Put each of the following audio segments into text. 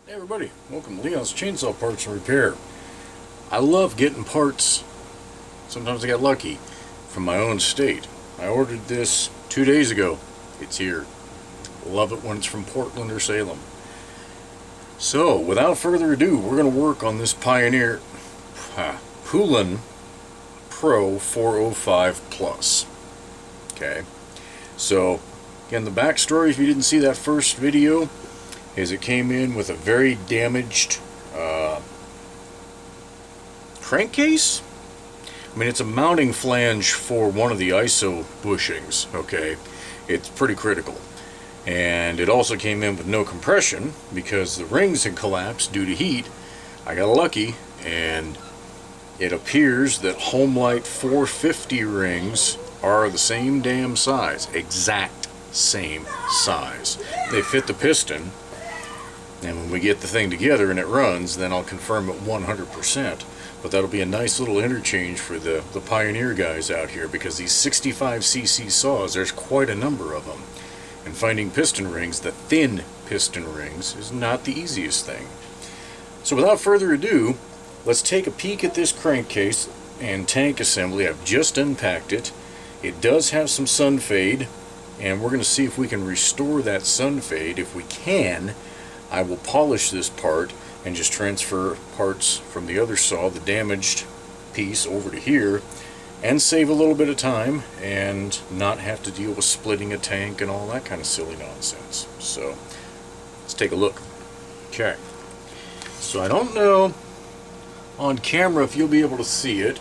Hey everybody, welcome to Leon's Chainsaw Parts and Repair. I love getting parts, sometimes I get lucky, from my own state. I ordered this 2 days ago. It's here. Love it when it's from Portland or Salem. So, without further ado, we're going to work on this Pioneer Poulan Pro 405 Plus. Okay, so again, the backstory, if you didn't see that first video, is it came in with a very damaged crankcase. I mean, it's a mounting flange for one of the ISO bushings, okay? It's pretty critical. And it also came in with no compression because the rings had collapsed due to heat. I got lucky, and it appears that Homelite 450 rings are the same damn size, exact same size. They fit the piston. And when we get the thing together and it runs, then I'll confirm it 100%. But that'll be a nice little interchange for the Pioneer guys out here, because these 65cc saws, there's quite a number of them. And finding piston rings, the thin piston rings, is not the easiest thing. So without further ado, let's take a peek at this crankcase and tank assembly. I've just unpacked it. It does have some sun fade, and we're going to see if we can restore that sun fade. If we can, I will polish this part and just transfer parts from the other saw, the damaged piece, over to here, and save a little bit of time and not have to deal with splitting a tank and all that kind of silly nonsense. So let's take a look. Okay, so I don't know on camera if you'll be able to see it.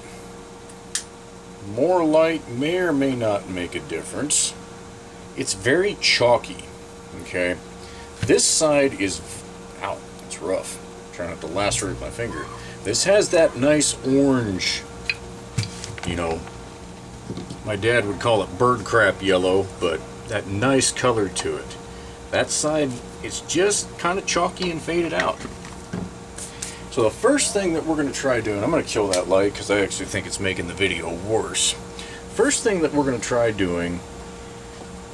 More light may or may not make a difference. It's very chalky. Okay, this side is, ow, it's rough. I'm trying not to lacerate my finger. This has that nice orange, you know, my dad would call it bird crap yellow, but that nice color to it. That side is just kind of chalky and faded out. So the first thing that we're going to try doing, I'm going to kill that light because I actually think it's making the video worse. First thing that we're going to try doing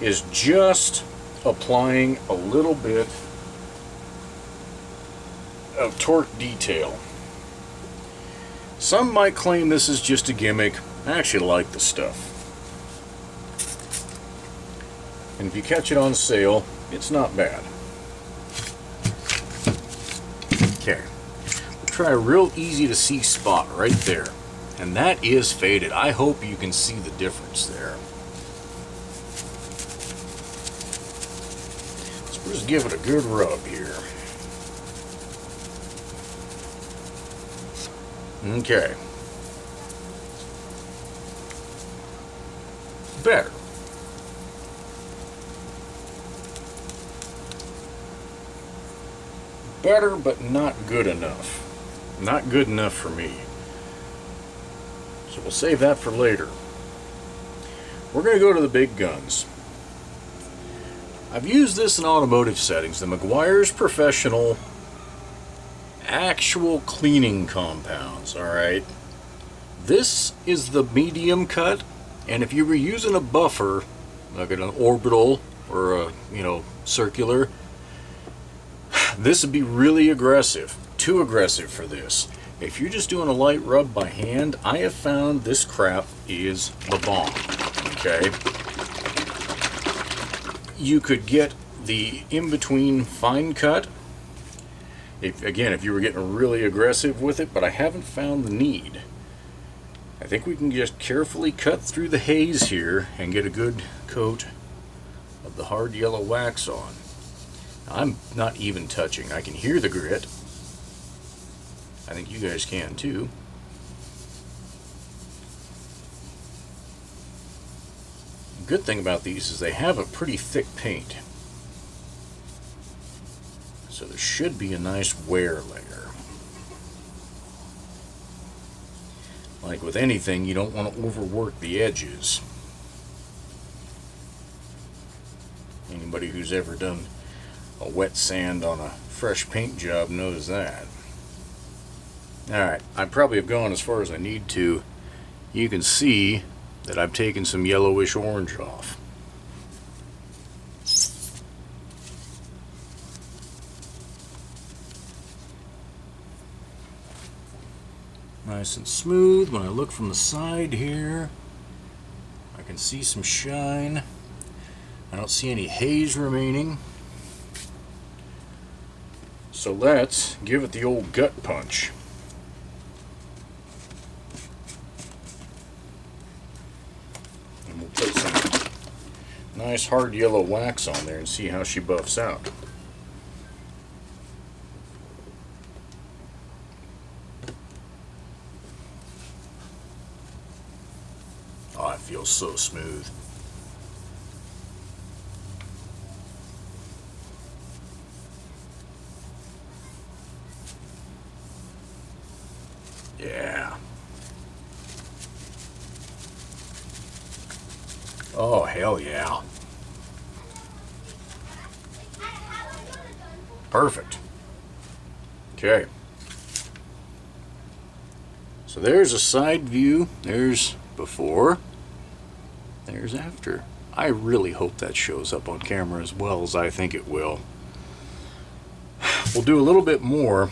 is just applying a little bit of torque detail. Some might claim this is just a gimmick. I actually like the stuff. And if you catch it on sale, it's not bad. Okay, we'll try a real easy to see spot right there. And that is faded. I hope you can see the difference there. Just give it a good rub here. Okay. Better. Better, but not good enough. Not good enough for me. So we'll save that for later. We're going to go to the big guns. I've used this in automotive settings, the Meguiar's Professional actual cleaning compounds, alright? This is the medium cut, and if you were using a buffer, like an orbital or a, circular, this would be really aggressive, too aggressive for this. If you're just doing a light rub by hand, I have found this crap is the bomb, okay? You could get the in-between fine cut, if you were getting really aggressive with it, but I haven't found the need. I think we can just carefully cut through the haze here and get a good coat of the hard yellow wax on. Now, I'm not even touching. I can hear the grit. I think you guys can too. The good thing about these is they have a pretty thick paint. So there should be a nice wear layer. Like with anything, you don't want to overwork the edges. Anybody who's ever done a wet sand on a fresh paint job knows that. Alright, I probably have gone as far as I need to. You can see that I've taken some yellowish orange off. Nice and smooth. When I look from the side here, I can see some shine. I don't see any haze remaining. So let's give it the old gut punch. And we'll put some nice hard yellow wax on there and see how she buffs out. Oh, it feels so smooth. Yeah. Oh, hell yeah. Perfect. Okay. So there's a side view. There's before. There's after. I really hope that shows up on camera as well as I think it will. We'll do a little bit more.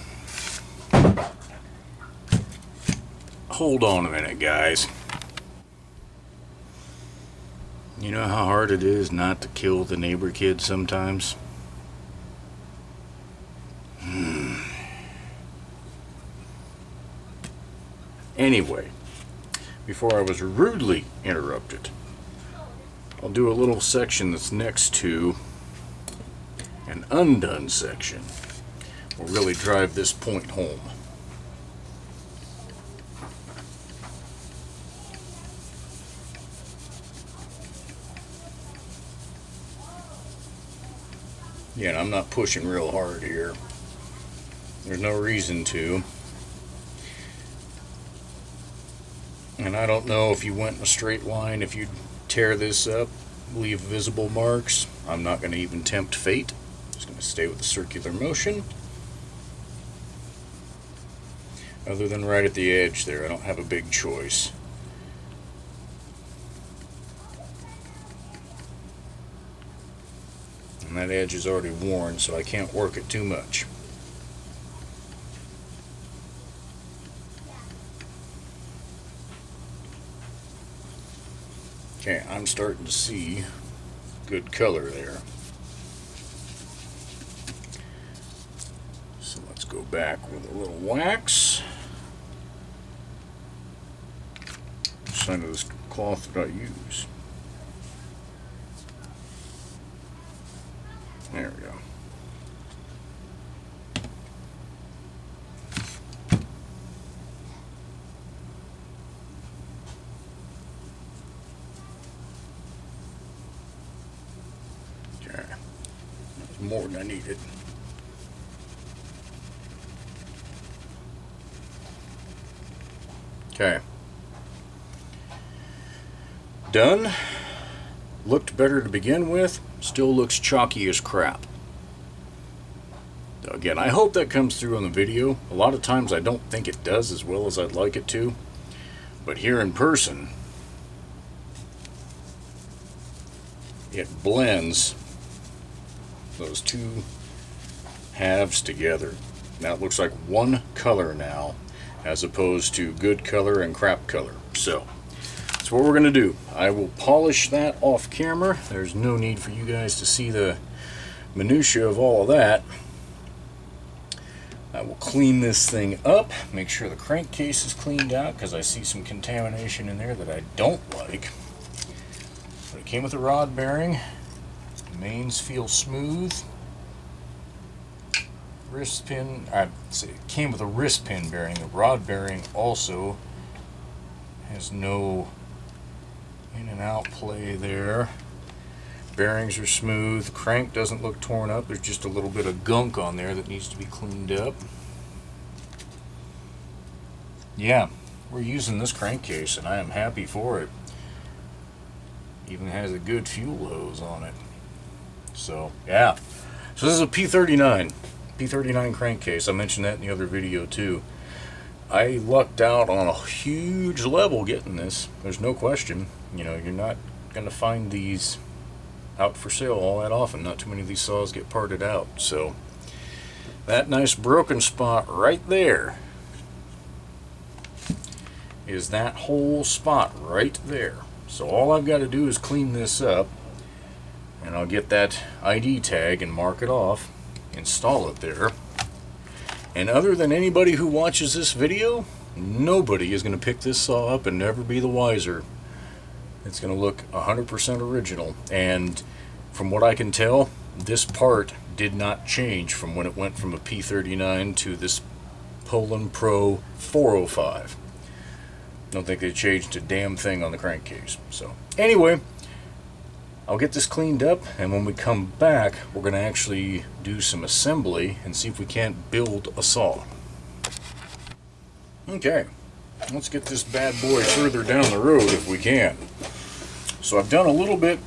Hold on a minute, guys. You know how hard it is not to kill the neighbor kid sometimes? Anyway, before I was rudely interrupted, I'll do a little section that's next to an undone section. We'll really drive this point home. Yeah, and I'm not pushing real hard here. There's no reason to. And I don't know if you went in a straight line, if you tear this up, leave visible marks. I'm not going to even tempt fate. Just going to stay with the circular motion. Other than right at the edge there, I don't have a big choice. And that edge is already worn, so I can't work it too much. Okay, I'm starting to see good color there. So let's go back with a little wax. What side of this cloth did I use? There we go. Okay. That's more than I needed. Okay. Done. Looked better to begin with. Still looks chalky as crap. Again, I hope that comes through on the video. A lot of times I don't think it does as well as I'd like it to. But here in person, it blends those two halves together. Now it looks like one color now, as opposed to good color and crap color. So that's what we're going to do. I will polish that off camera. There's no need for you guys to see the minutia of all of that. I will clean this thing up, make sure the crankcase is cleaned out, because I see some contamination in there that I don't like. But it came with a rod bearing. The mains feel smooth. Wrist pin, it came with a wrist pin bearing. The rod bearing also has no in and out play there. Bearings are smooth. The crank doesn't look torn up. There's just a little bit of gunk on there that needs to be cleaned up. Yeah, we're using this crankcase and I am happy for it. Even has a good fuel hose on it. So yeah, so this is a P39 crankcase. I mentioned that in the other video too. I lucked out on a huge level getting this. There's no question. You know, you're not going to find these out for sale all that often. Not too many of these saws get parted out. So that nice broken spot right there is that whole spot right there. So all I've got to do is clean this up, and I'll get that ID tag and mark it off, install it there. And other than anybody who watches this video, nobody is going to pick this saw up and never be the wiser. It's going to look 100% original, and from what I can tell, this part did not change from when it went from a P39 to this Poulan Pro 405. Don't think they changed a damn thing on the crankcase. So anyway, I'll get this cleaned up, and when we come back, we're going to actually do some assembly and see if we can't build a saw. Okay, let's get this bad boy further down the road if we can. So I've done a little bit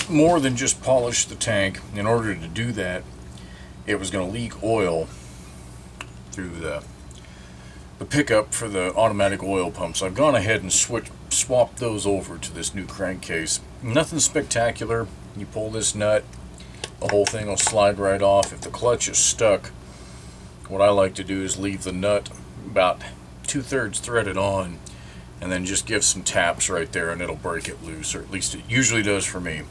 more than just polish the tank. In order to do that, it was going to leak oil through the pickup for the automatic oil pump. So I've gone ahead and swapped those over to this new crankcase. Nothing spectacular. You pull this nut, the whole thing will slide right off. If the clutch is stuck, what I like to do is leave the nut about 2/3 threaded on, and then just give some taps right there and it'll break it loose, or at least it usually does for me.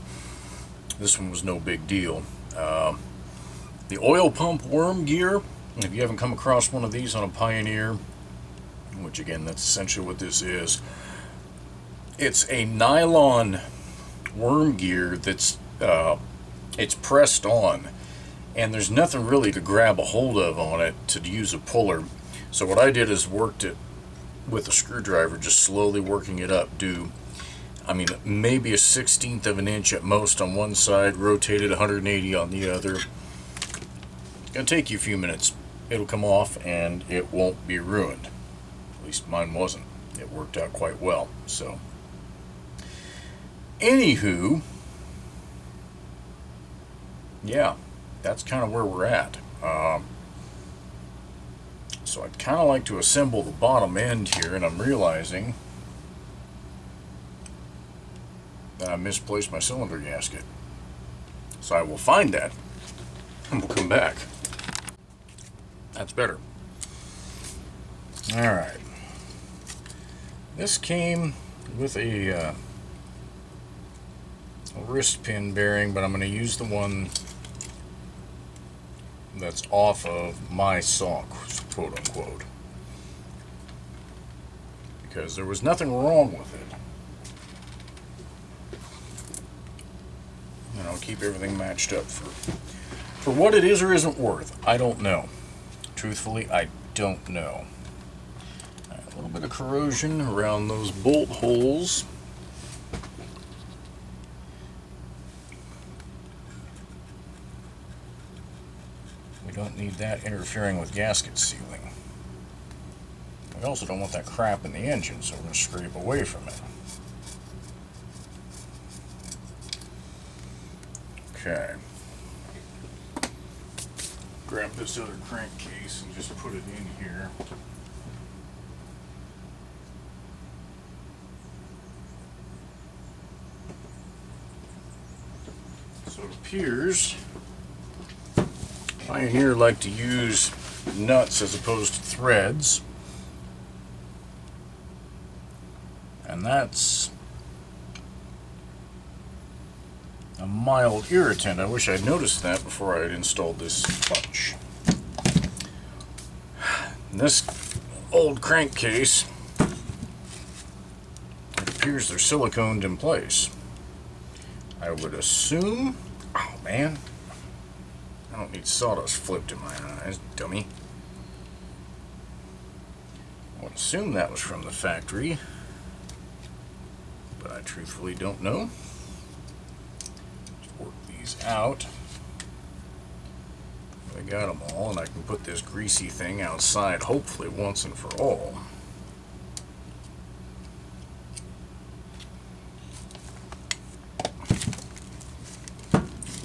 This one was no big deal. The oil pump worm gear, if you haven't come across one of these on a Pioneer, which again, that's essentially what this is, it's a nylon worm gear that's it's pressed on, and there's nothing really to grab a hold of on it to use a puller. So what I did is worked it with a screwdriver, just slowly working it up. Maybe a 1/16 of an inch at most on one side, rotated 180 on the other. It's gonna take you a few minutes. It'll come off and it won't be ruined. At least mine wasn't. It worked out quite well. So anywho, yeah, that's kind of where we're at. So I'd kind of like to assemble the bottom end here, and I'm realizing that I misplaced my cylinder gasket. So I will find that and we'll come back. That's better. Alright. This came with a wrist pin bearing, but I'm going to use the one that's off of my saw, quote unquote, because there was nothing wrong with it. And I'll keep everything matched up for what it is or isn't worth. I don't know. Truthfully, I don't know. A little bit of corrosion around those bolt holes. We don't need that interfering with gasket sealing. We also don't want that crap in the engine, so we're going to scrape away from it. Okay. Grab this other crankcase and just put it in here. So it appears Pioneer like to use nuts as opposed to threads, and that's a mild irritant. I wish I'd noticed that before I'd installed this clutch. This old crankcase, it appears they're siliconed in place. I would assume, oh man, I don't need sawdust flipped in my eyes, dummy. I would assume that was from the factory, but I truthfully don't know. Let's work these out. I got them all, and I can put this greasy thing outside, hopefully once and for all.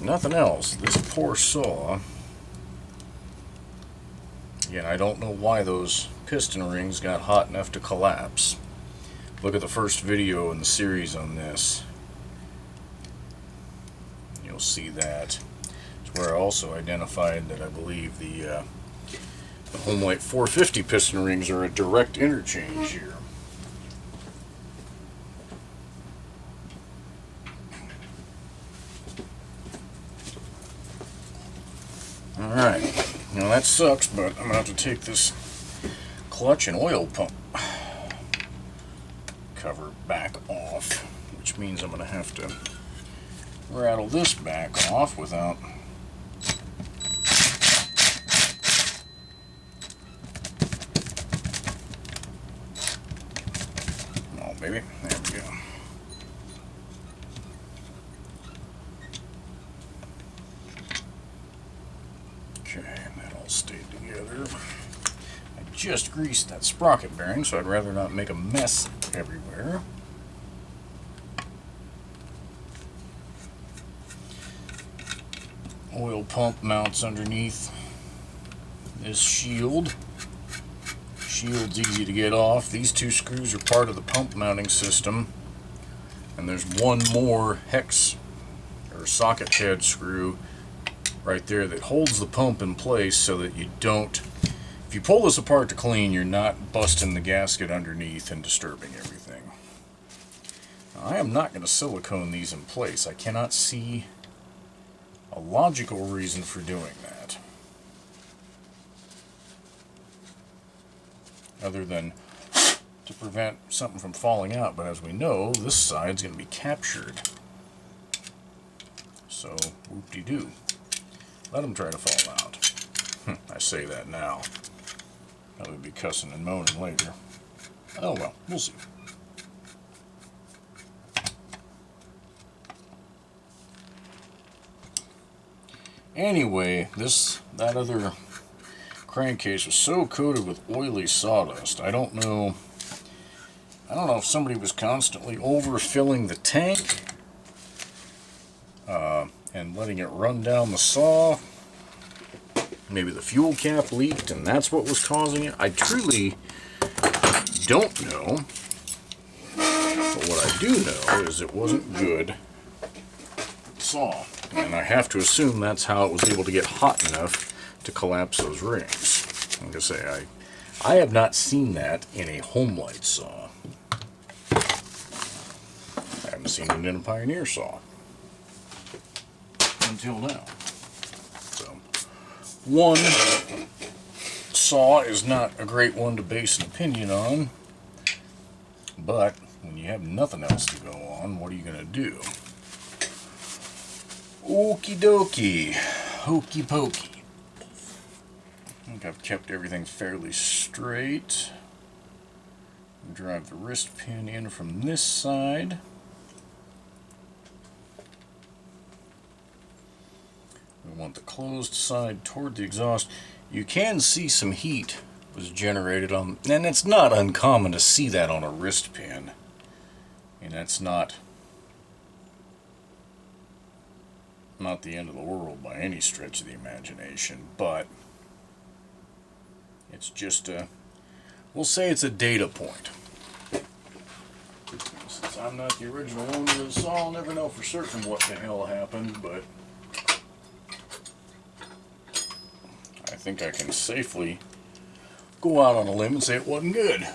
Nothing else. This poor saw. Again, I don't know why those piston rings got hot enough to collapse. Look at the first video in the series on this. You'll see that. It's where I also identified that I believe the Homelite 450 piston rings are a direct interchange here. Alright, now that sucks, but I'm going to have to take this clutch and oil pump cover back off, which means I'm going to have to rattle this back off without maybe. There we go. Okay, that all stayed together. I just greased that sprocket bearing, so I'd rather not make a mess everywhere. Oil pump mounts underneath this shield. Shield's easy to get off. These two screws are part of the pump mounting system, and there's one more hex or socket head screw right there that holds the pump in place so that you don't, if you pull this apart to clean, you're not busting the gasket underneath and disturbing everything. Now, I am not going to silicone these in place. I cannot see a logical reason for doing that, other than to prevent something from falling out. But as we know, this side's going to be captured. So, whoop-de-doo. Let them try to fall out. I say that now. I would be cussing and moaning later. Oh well, we'll see. Anyway, that other crankcase was so coated with oily sawdust. I don't know if somebody was constantly overfilling the tank and letting it run down the saw. Maybe the fuel cap leaked and that's what was causing it. I truly don't know. But what I do know is it wasn't good saw. And I have to assume that's how it was able to get hot enough to collapse those rings. Like I say, I have not seen that in a Homelight saw. I haven't seen it in a Pioneer saw until now. So, one saw is not a great one to base an opinion on, but when you have nothing else to go on, what are you going to do? Okie dokie, hokey pokey. I think I've kept everything fairly straight. Drive the wrist pin in from this side. We want the closed side toward the exhaust. You can see some heat was generated on, and it's not uncommon to see that on a wrist pin. And that's not the end of the world by any stretch of the imagination, but it's just we'll say it's a data point. Since I'm not the original owner of the saw, I'll never know for certain what the hell happened, but I think I can safely go out on a limb and say it wasn't good.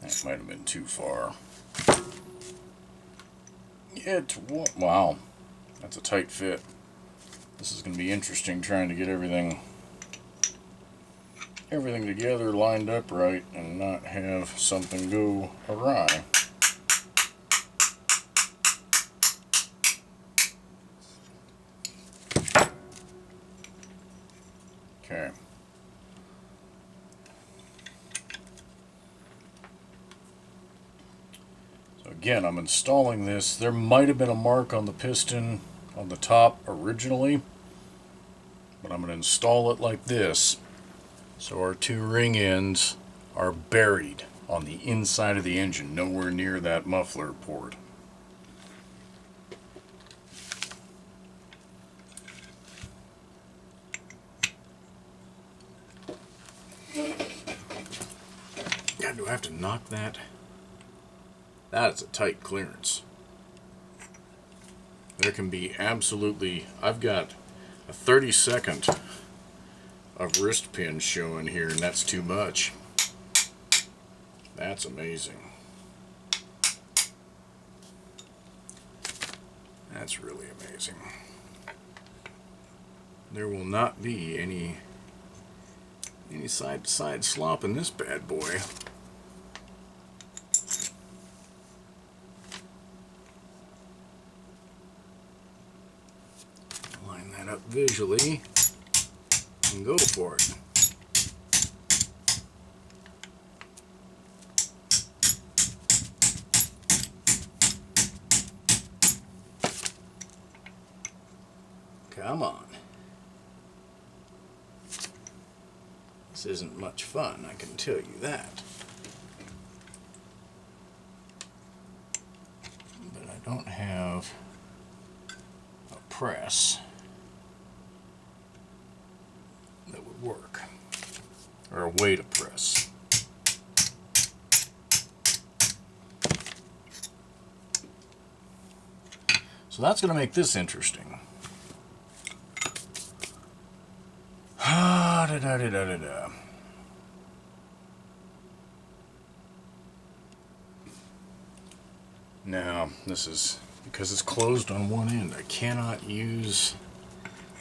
That might have been too far. Wow, that's a tight fit. This is going to be interesting trying to get everything together, lined up right, and not have something go awry. Okay. Again, I'm installing this. There might have been a mark on the piston on the top originally, but I'm going to install it like this so our two ring ends are buried on the inside of the engine, nowhere near that muffler port. God, do I have to knock that? That is a tight clearance. there can be absolutely, I've got a 32nd of wrist pins showing here, and that's too much. That's amazing. That's really amazing. There will not be any side-to-side slop in this bad boy. Line that up visually and go for it. Come on. This isn't much fun, I can tell you that. But I don't have a press that would work, or a way to press. So that's going to make this interesting. Now, this is because it's closed on one end. I cannot use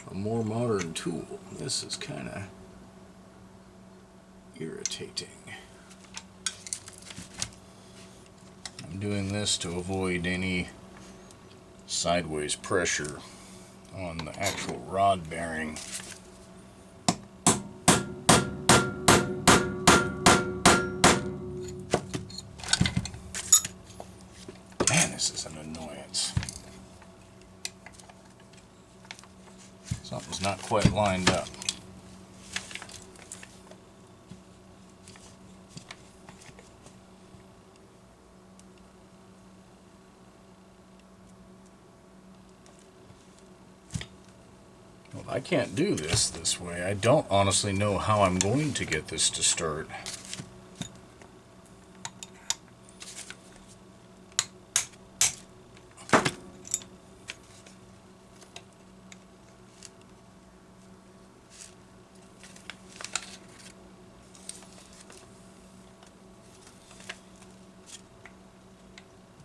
a more modern tool. This is kind of irritating. I'm doing this to avoid any sideways pressure on the actual rod bearing. This is an annoyance. Something's not quite lined up. Well, I can't do this way. I don't honestly know how I'm going to get this to start.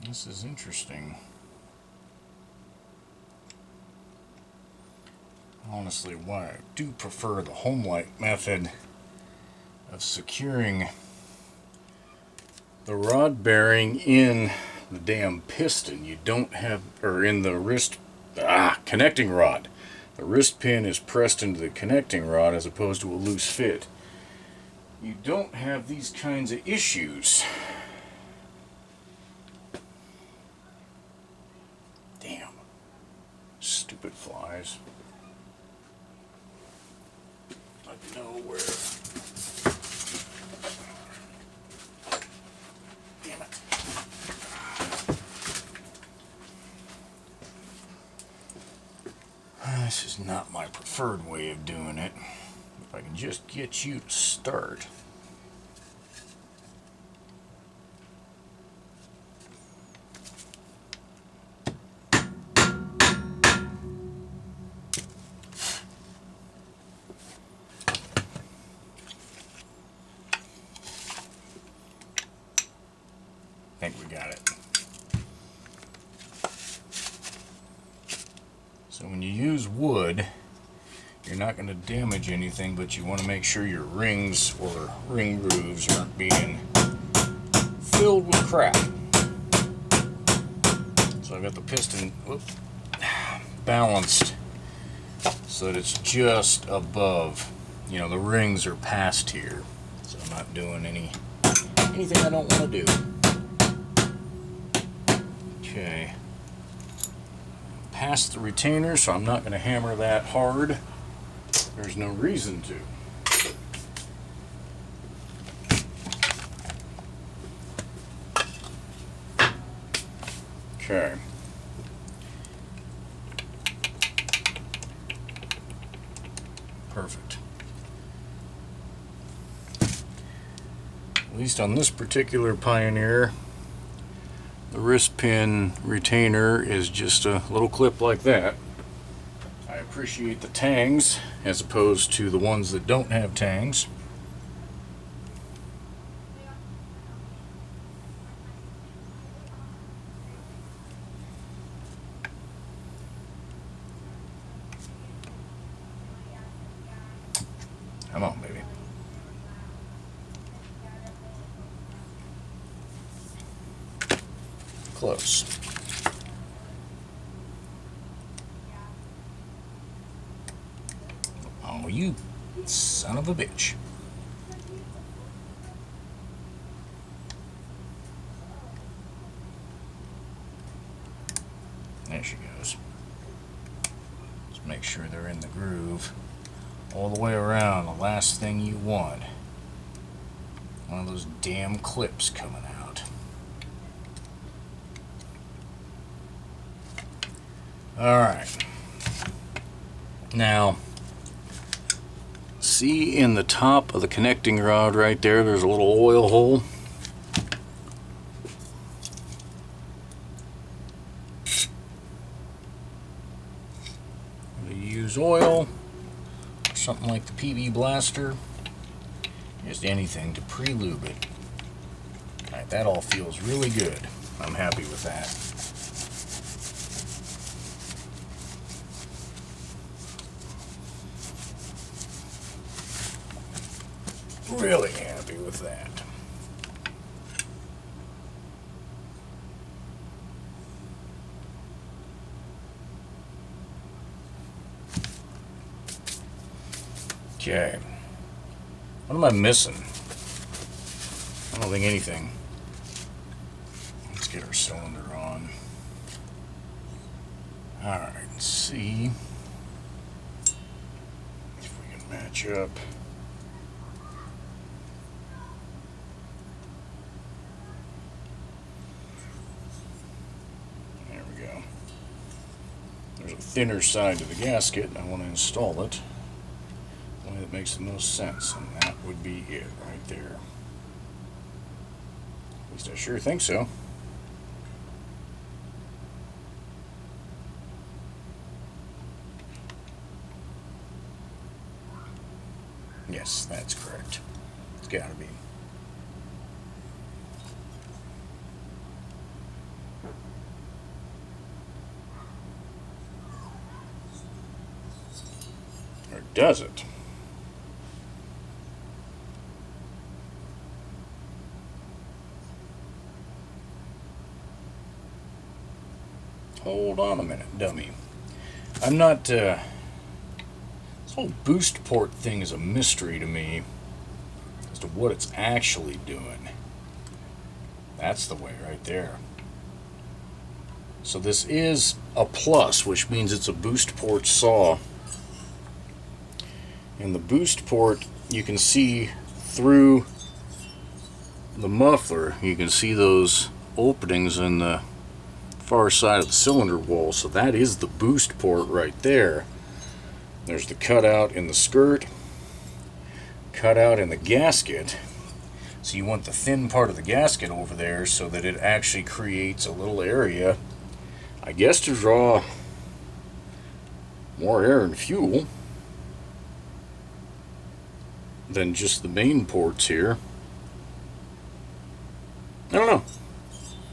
This is interesting. Honestly, why I do prefer the home-like method of securing the rod bearing in the damn piston. You don't have, or in the wrist connecting rod. The wrist pin is pressed into the connecting rod as opposed to a loose fit. You don't have these kinds of issues. Stupid flies. I know where. Damn it. This is not my preferred way of doing it. If I can just get you to start. I think we got it. So when you use wood, you're not going to damage anything, but you want to make sure your rings or ring grooves aren't being filled with crap. So I've got the piston balanced so that it's just above. You know, the rings are past here, so I'm not doing anything I don't want to do. Okay, past the retainer, so I'm not going to hammer that hard. There's no reason to. Okay. Perfect. At least on this particular Pioneer, The wrist pin retainer is just a little clip like that. I appreciate the tangs as opposed to the ones that don't have tangs. Come on, baby. Close. Oh, you son of a bitch. There she goes. Just make sure they're in the groove all the way around. The last thing you want, one of those damn clips coming out. Alright. Now, see in the top of the connecting rod right there, there's a little oil hole. We use oil, something like the PB Blaster, just anything to pre-lube it. Alright, that all feels really good. I'm happy with that. Really happy with that. Okay. What am I missing? I don't think anything. Let's get our cylinder on. Alright, let's see if we can match up. There's a thinner side to the gasket, and I want to install it the way that makes the most sense, and that would be it right there. At least I sure think so. Yes, that's correct. It's gotta be. Or does it? Hold on a minute, dummy. I'm not, this whole boost port thing is a mystery to me as to what it's actually doing. That's the way right there. So this is a plus, which means it's a boost port saw. And the boost port, you can see through the muffler, you can see those openings in the far side of the cylinder wall. So that is the boost port right there. There's the cutout in the skirt, cutout in the gasket. So you want the thin part of the gasket over there so that it actually creates a little area, I guess, to draw more air and fuel than just the main ports here. I don't know.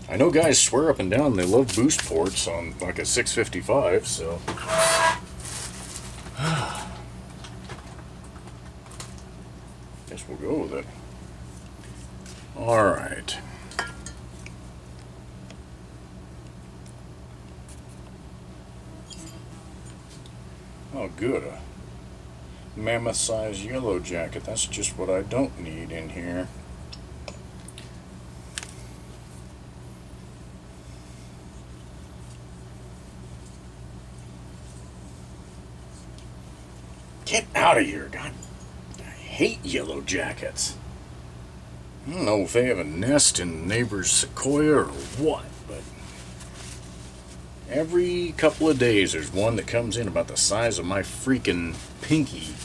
I know guys swear up and down they love boost ports on like a 655, so guess we'll go with it. Alright. Oh good. Mammoth size yellow jacket. That's just what I don't need in here. Get out of here, God. I hate yellow jackets. I don't know if they have a nest in neighbor's sequoia or what, but every couple of days there's one that comes in about the size of my freaking pinky.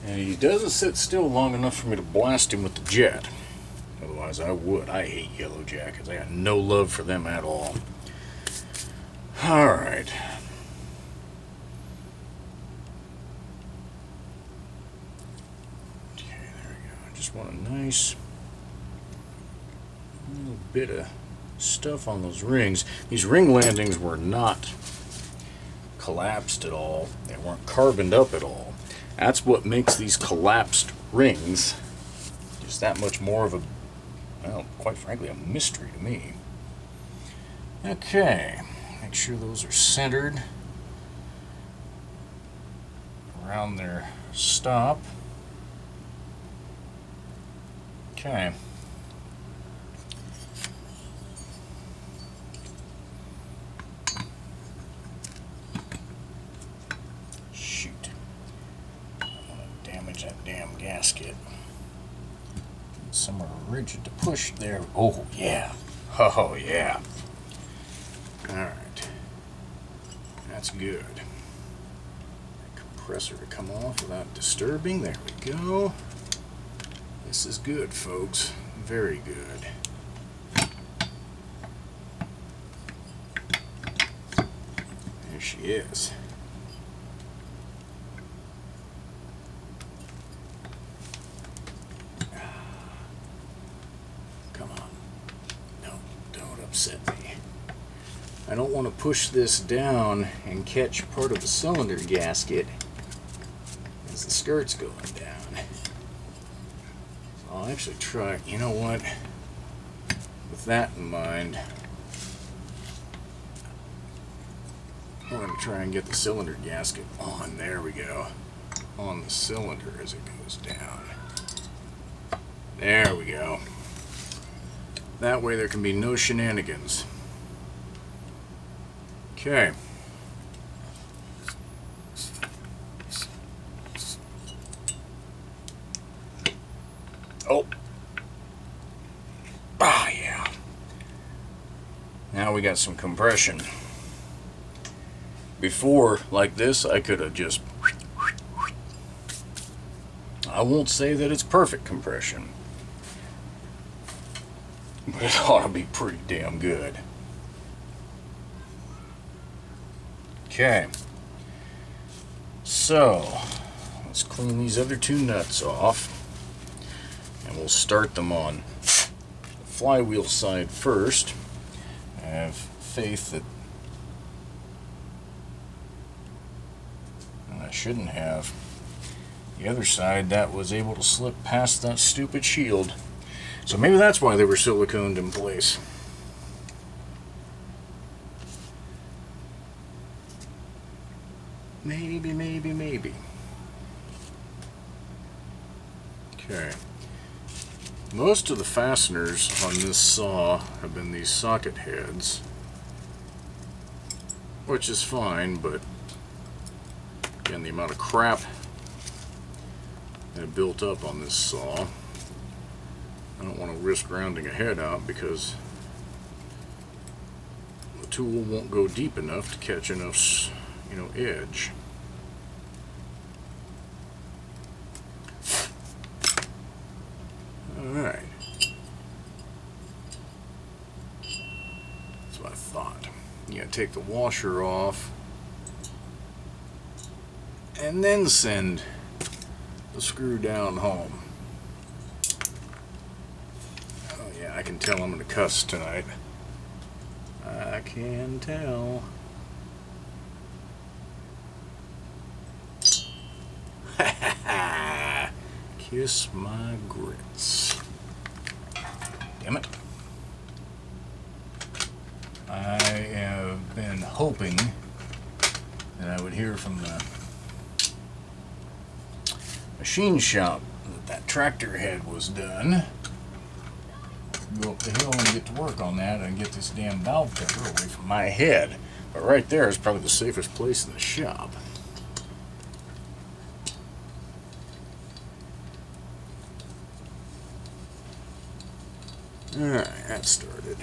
And he doesn't sit still long enough for me to blast him with the jet. Although otherwise I would. I hate yellow jackets. I got no love for them at all. Alright. Okay, there we go. I just want a nice little bit of stuff on those rings. These ring landings were not collapsed at all. They weren't carboned up at all. That's what makes these collapsed rings just that much more of a, well, quite frankly, a mystery to me. Okay, make sure those are centered around their stop. Okay. Shoot. I don't want to damage that damn gasket. Somewhere rigid to push there. Oh, yeah. Oh, yeah. Alright. That's good. That compressor to come off without disturbing. There we go. This is good, folks. Very good. There she is. Come on. No, don't upset me. I don't want to push this down and catch part of the cylinder gasket as the skirt's going down. So I'll actually try, you know what, with that in mind, I'm going to try and get the cylinder gasket on, there we go, on the cylinder as it goes down. There we go. That way there can be no shenanigans. Okay. Oh. Ah, yeah. Now we got some compression. Before, like this, I could have just... I won't say that it's perfect compression, but it ought to be pretty damn good. Okay, so let's clean these other two nuts off, and we'll start them on the flywheel side first. I have faith that, and I shouldn't have, the other side that was able to slip past that stupid shield. So maybe that's why they were siliconed in place. Maybe. Okay. Most of the fasteners on this saw have been these socket heads, which is fine, but again, the amount of crap that built up on this saw, I don't want to risk rounding a head out because the tool won't go deep enough to catch enough, you know, edge. Alright. That's what I thought. You gotta take the washer off and then send the screw down home. Oh yeah, I can tell I'm gonna cuss tonight. I can tell. Kiss my grits. Damn it. I have been hoping that I would hear from the machine shop that tractor head was done. Go up the hill and get to work on that and get this damn valve cover away from my head. But right there is probably the safest place in the shop. Alright, that started.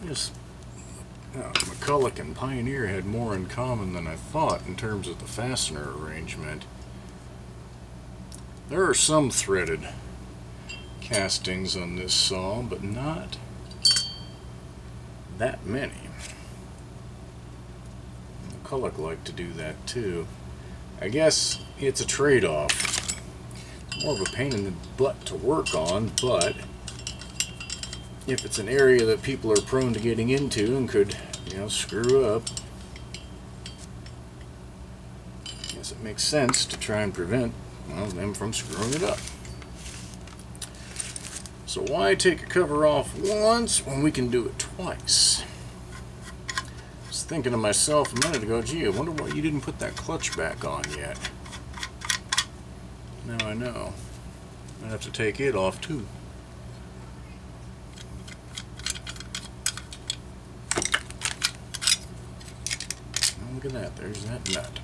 This McCulloch and Pioneer had more in common than I thought in terms of the fastener arrangement. There are some threaded castings on this saw, but not that many. The Culloch like to do that too. I guess it's a trade-off. More of a pain in the butt to work on, but if it's an area that people are prone to getting into and could, screw up, I guess it makes sense to try and prevent, them from screwing it up. So why take a cover off once when we can do it twice? I was thinking to myself a minute ago, gee, I wonder why you didn't put that clutch back on yet. Now I know. I'd have to take it off too. Oh, look at that, there's that nut.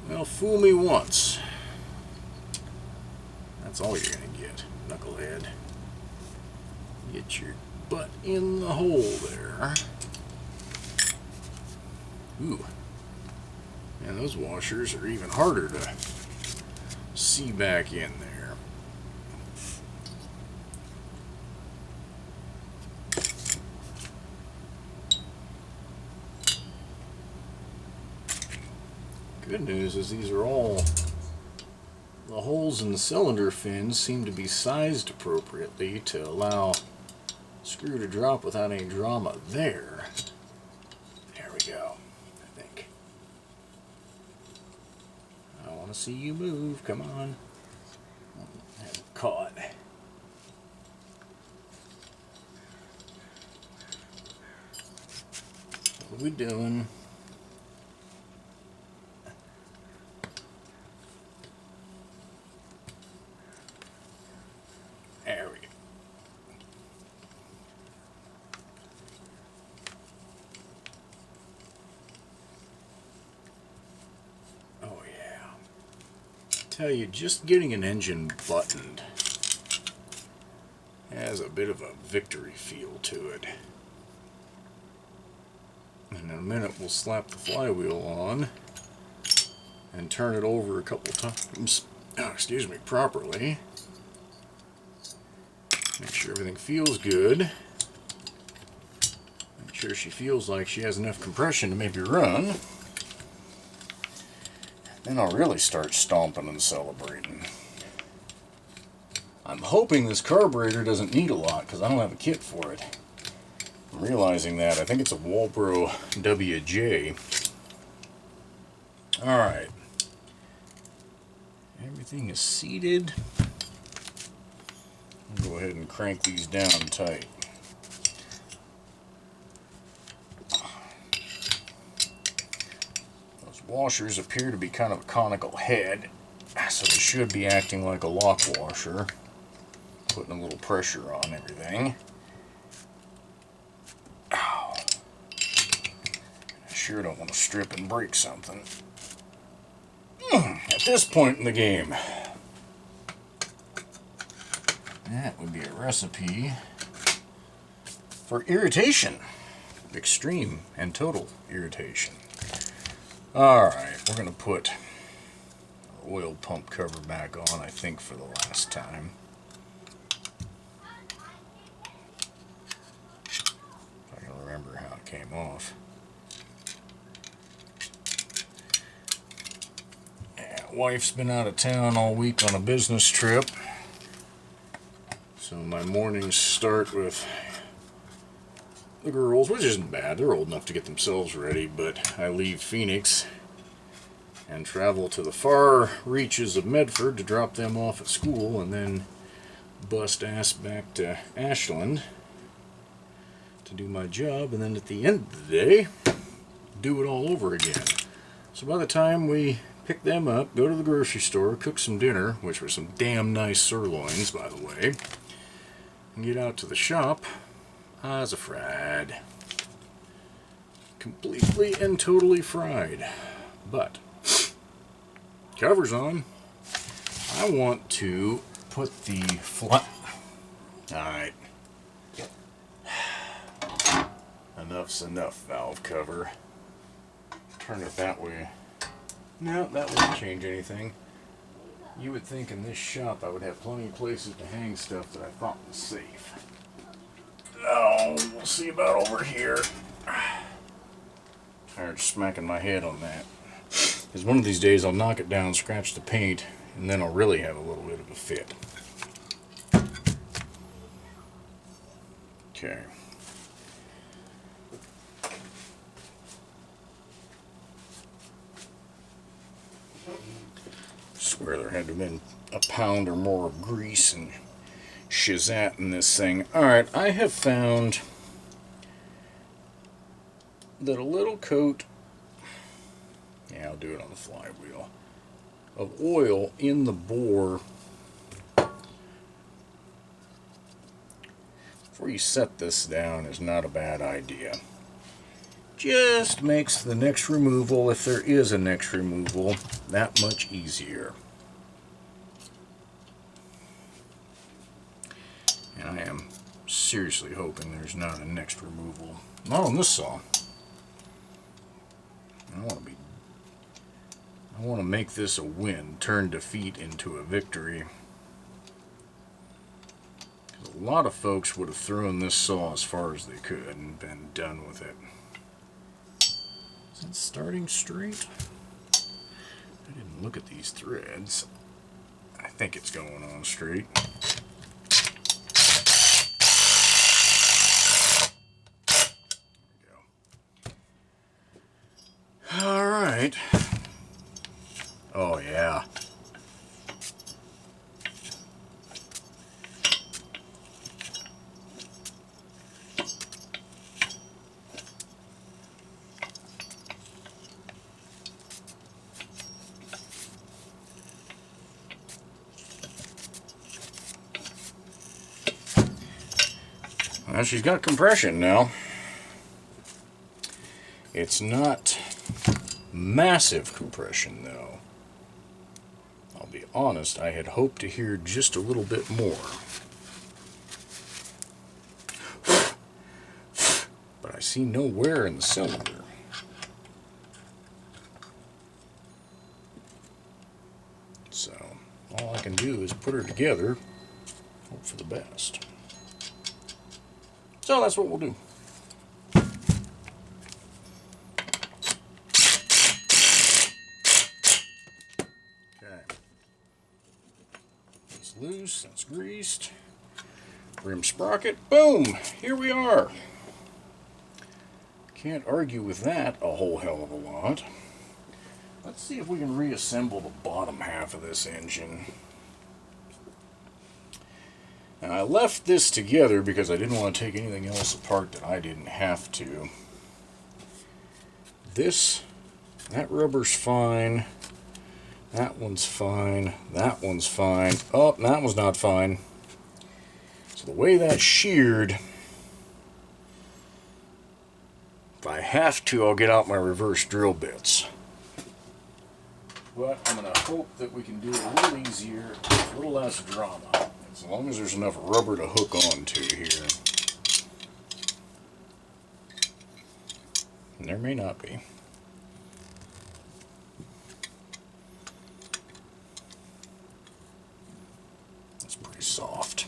Well, fool me once. That's all you're gonna get, knucklehead. Get your butt in the hole there. Ooh. And those washers are even harder to see back in there. Good news is these are all, the holes in the cylinder fins seem to be sized appropriately to allow the screw to drop without any drama there. There we go, I think. I want to see you move, come on. I haven't caught. What are we doing? There we go. Oh yeah. Tell you, just getting an engine buttoned has a bit of a victory feel to it. And in a minute we'll slap the flywheel on and turn it over a couple times, properly. Make sure everything feels good. Make sure she feels like she has enough compression to maybe run. Then I'll really start stomping and celebrating. I'm hoping this carburetor doesn't need a lot because I don't have a kit for it. I'm realizing that. I think it's a Walbro WJ. Alright. Everything is seated. I'll go ahead and crank these down tight. Those washers appear to be kind of a conical head, so they should be acting like a lock washer, putting a little pressure on everything. Ow. I sure don't want to strip and break something. At this point in the game, that would be a recipe for irritation. Extreme and total irritation. Alright, we're going to put our oil pump cover back on, I think, for the last time. If I can remember how it came off. Yeah, wife's been out of town all week on a business trip. So my mornings start with the girls, which isn't bad. They're old enough to get themselves ready, but I leave Phoenix and travel to the far reaches of Medford to drop them off at school, and then bust ass back to Ashland to do my job, and then at the end of the day, do it all over again. So by the time we pick them up, go to the grocery store, cook some dinner, which were some damn nice sirloins, by the way, and get out to the shop, I was fried. Completely and totally fried. But, cover's on. I want to put the Alright. Enough's enough, valve cover. Turn it that way. No, that won't change anything. You would think in this shop I would have plenty of places to hang stuff that I thought was safe. Oh, we'll see about over here. Tired of smacking my head on that. Because one of these days I'll knock it down, scratch the paint, and then I'll really have a little bit of a fit. Okay. Swear there had to have been a pound or more of grease and shizat in this thing. Alright, I have found that a little coat, yeah, I'll do it on the flywheel, of oil in the bore before you set this down is not a bad idea. Just makes the next removal, if there is a next removal, that much easier. And I am seriously hoping there's not a next removal. Not on this saw. I want to make this a win, turn defeat into a victory. A lot of folks would have thrown this saw as far as they could and been done with it. Is that starting straight? I didn't look at these threads. I think it's going on straight. There we go. Alright. Oh yeah. Well, she's got compression now. It's not massive compression though. I'll be honest, I had hoped to hear just a little bit more. But I see no wear in the cylinder. So all I can do is put her together, hope for the best. So that's what we'll do. Okay. It's loose, that's greased. Rim sprocket, boom! Here we are. Can't argue with that a whole hell of a lot. Let's see if we can reassemble the bottom half of this engine. Now I left this together because I didn't want to take anything else apart that I didn't have to. That rubber's fine. That one's fine. That one's fine. Oh, that one's not fine. So the way that's sheared, if I have to, I'll get out my reverse drill bits. But I'm going to hope that we can do it a little easier, a little less drama. As long as there's enough rubber to hook onto here. And there may not be. That's pretty soft.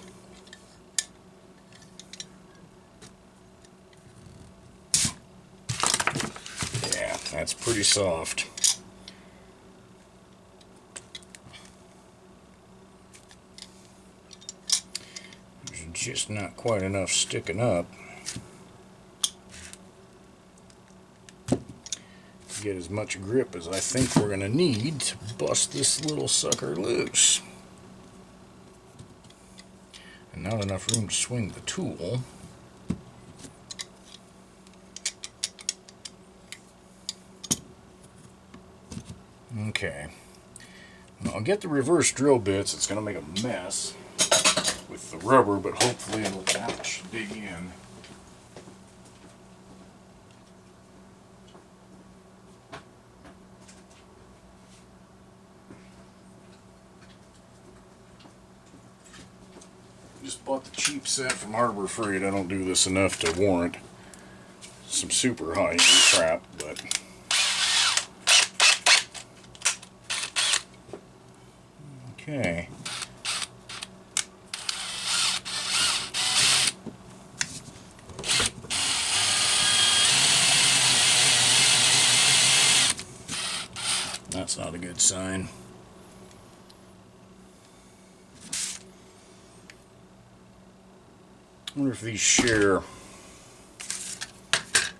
Yeah, that's pretty soft. Just not quite enough sticking up to get as much grip as I think we're going to need to bust this little sucker loose. And not enough room to swing the tool. Okay. Well, I'll get the reverse drill bits. It's going to make a mess with the rubber, but hopefully it'll actually dig in. Just bought the cheap set from Harbor Freight. I don't do this enough to warrant some super high-end crap, but Okay. That's not a good sign. I wonder if these share.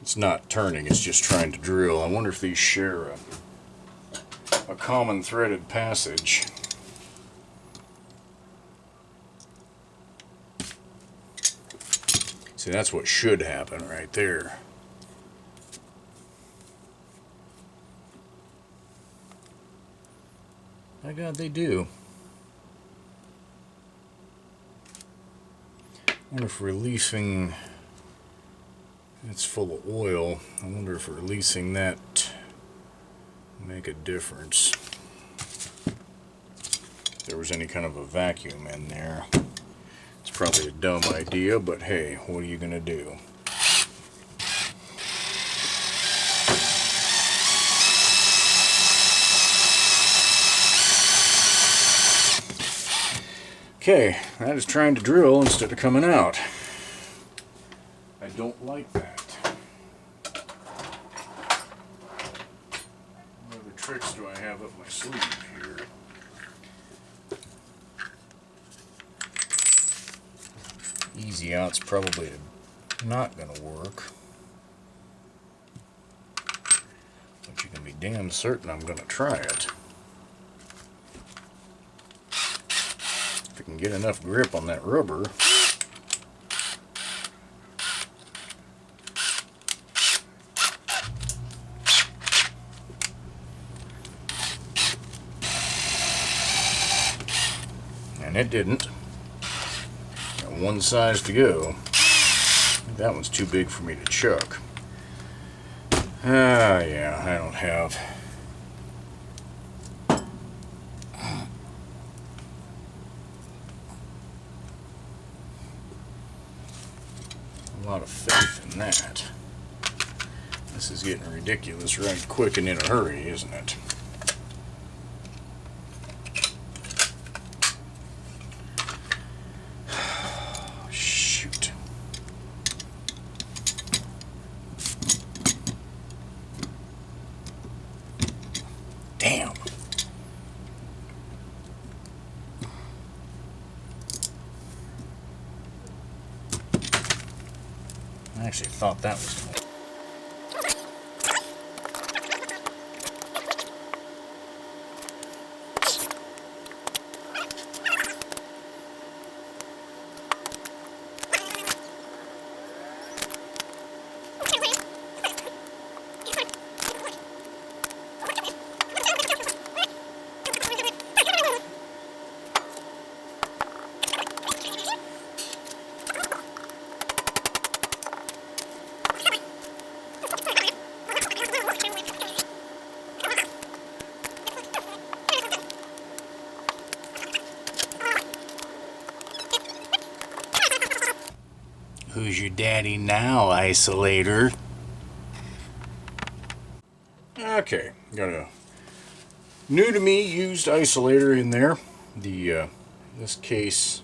It's not turning, it's just trying to drill. I wonder if these share a common threaded passage. See, that's what should happen right there. My God, they do. I wonder if releasing, it's full of oil, I wonder if releasing that make a difference. If there was any kind of a vacuum in there. It's probably a dumb idea, but hey, what are you gonna do? Okay, that is trying to drill instead of coming out. I don't like that. What other tricks do I have up my sleeve here? Easy out's probably not going to work. But you can be damn certain I'm going to try it. If I can get enough grip on that rubber. And it didn't. Got one size to go. That one's too big for me to chuck. Yeah, I don't have a lot of faith in that. This is getting ridiculous right quick and in a hurry, isn't it? Shoot. Damn. I actually thought that was cool. Who's your daddy now, Isolator? Okay, got a new to me used isolator in there. This case,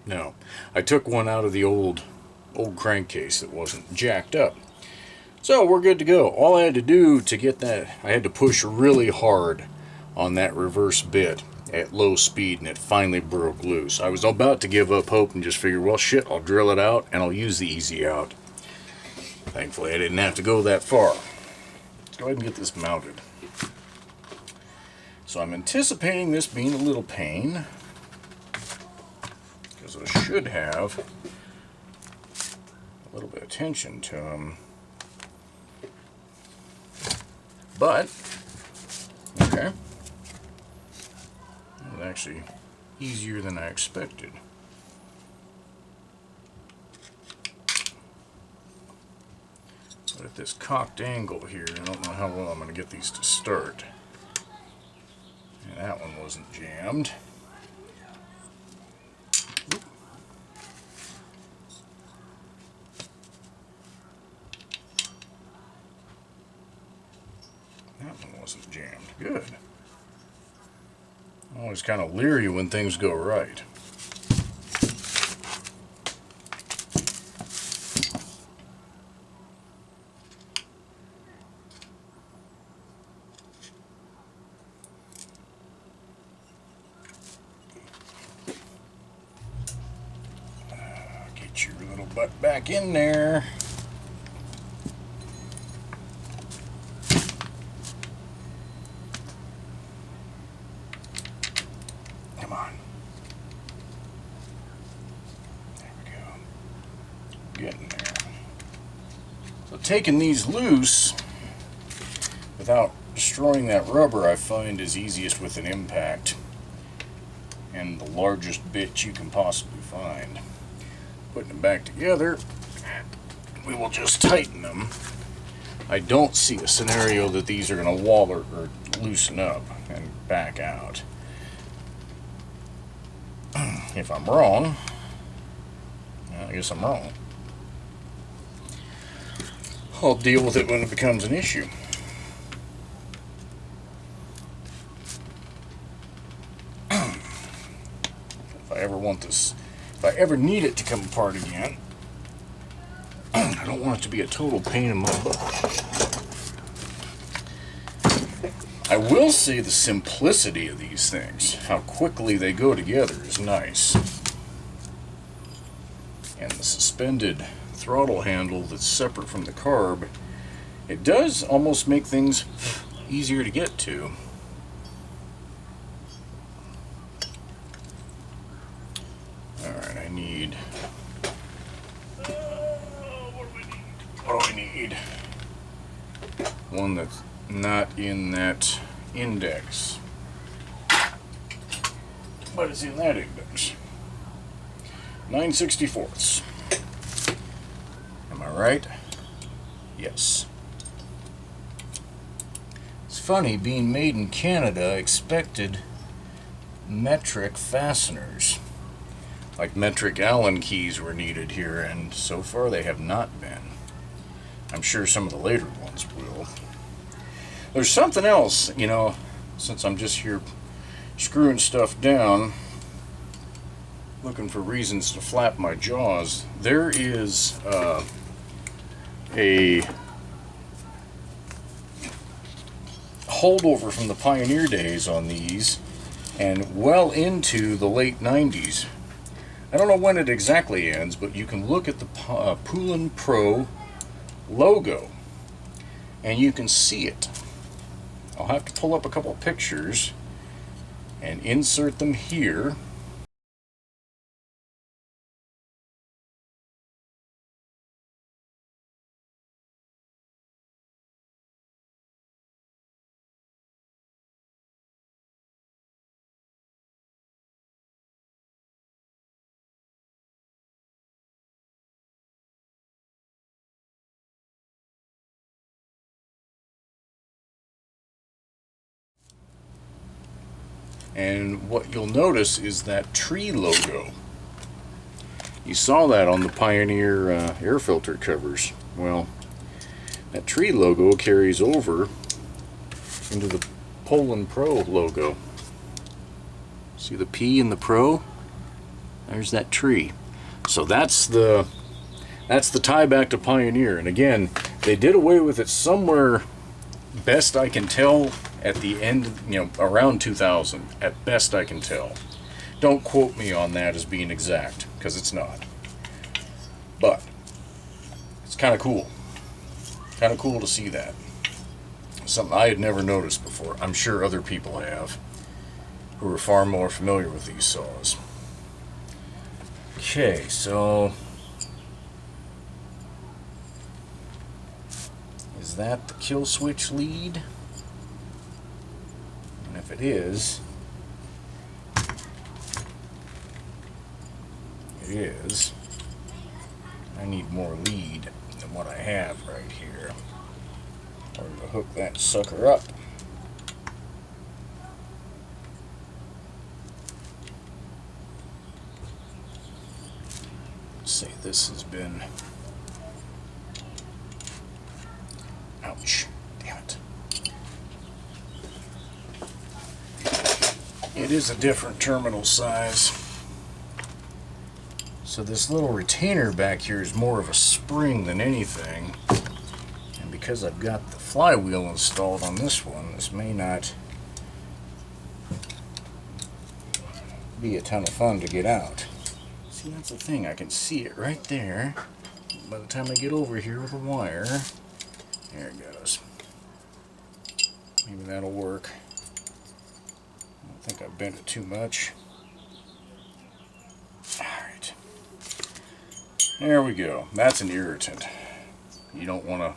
no, I took one out of the old crankcase that wasn't jacked up. So we're good to go. All I had to do to get that, I had to push really hard on that reverse bit at low speed, and it finally broke loose. I was about to give up hope and just figure, well shit, I'll drill it out and I'll use the easy out. Thankfully I didn't have to go that far. Let's go ahead and get this mounted. So I'm anticipating this being a little pain, because I should have a little bit of tension to them. But, okay. It was actually easier than I expected. But at this cocked angle here, I don't know how well I'm going to get these to start. And that one wasn't jammed. That one wasn't jammed. Good. always kind of leery when things go right. Get your little butt back in there. Come on. There we go. Getting there. So taking these loose without destroying that rubber, I find is easiest with an impact and the largest bit you can possibly find. Putting them back together, we will just tighten them. I don't see a scenario that these are going to wall or loosen up and back out. If I'm wrong, I guess I'm wrong. I'll deal with it when it becomes an issue. If I ever want this, if I ever need it to come apart again, I don't want it to be a total pain in my butt. I will say the simplicity of these things, how quickly they go together, is nice. And the suspended throttle handle that's separate from the carb, it does almost make things easier to get to. Alright, I need... what do I need? One that's not in that index, but it's in that index. 9/64. Am I right? Yes. It's funny, being made in Canada, I expected metric fasteners, like metric Allen keys were needed here, and so far they have not been. I'm sure some of the later ones will. There's something else, you know, since I'm just here screwing stuff down, looking for reasons to flap my jaws. There is a holdover from the Pioneer days on these, and well into the late 90s. I don't know when it exactly ends, but you can look at the Poulan Pro logo and you can see it. I'll have to pull up a couple of pictures and insert them here. And what you'll notice is that tree logo. You saw that on the Pioneer air filter covers. Well, that tree logo carries over into the Poulan Pro logo. See the P in the Pro? There's that tree. So that's the tie back to Pioneer. And again, they did away with it somewhere, best I can tell, at the end, you know, around 2000, at best I can tell. Don't quote me on that as being exact, because it's not. But it's kind of cool. Kind of cool to see that. Something I had never noticed before. I'm sure other people have, who are far more familiar with these saws. Okay, so is that the kill switch lead? And if it is, I need more lead than what I have right here in order to hook that sucker up. Let's see, this has been, ouch, damn it. it is a different terminal size. So this little retainer back here is more of a spring than anything. And because I've got the flywheel installed on this one, this may not be a ton of fun to get out. See, that's the thing, I can see it right there. By the time I get over here with a wire, there it goes. Maybe that'll work. I don't think I bent it too much. Alright. There we go. That's an irritant. You don't want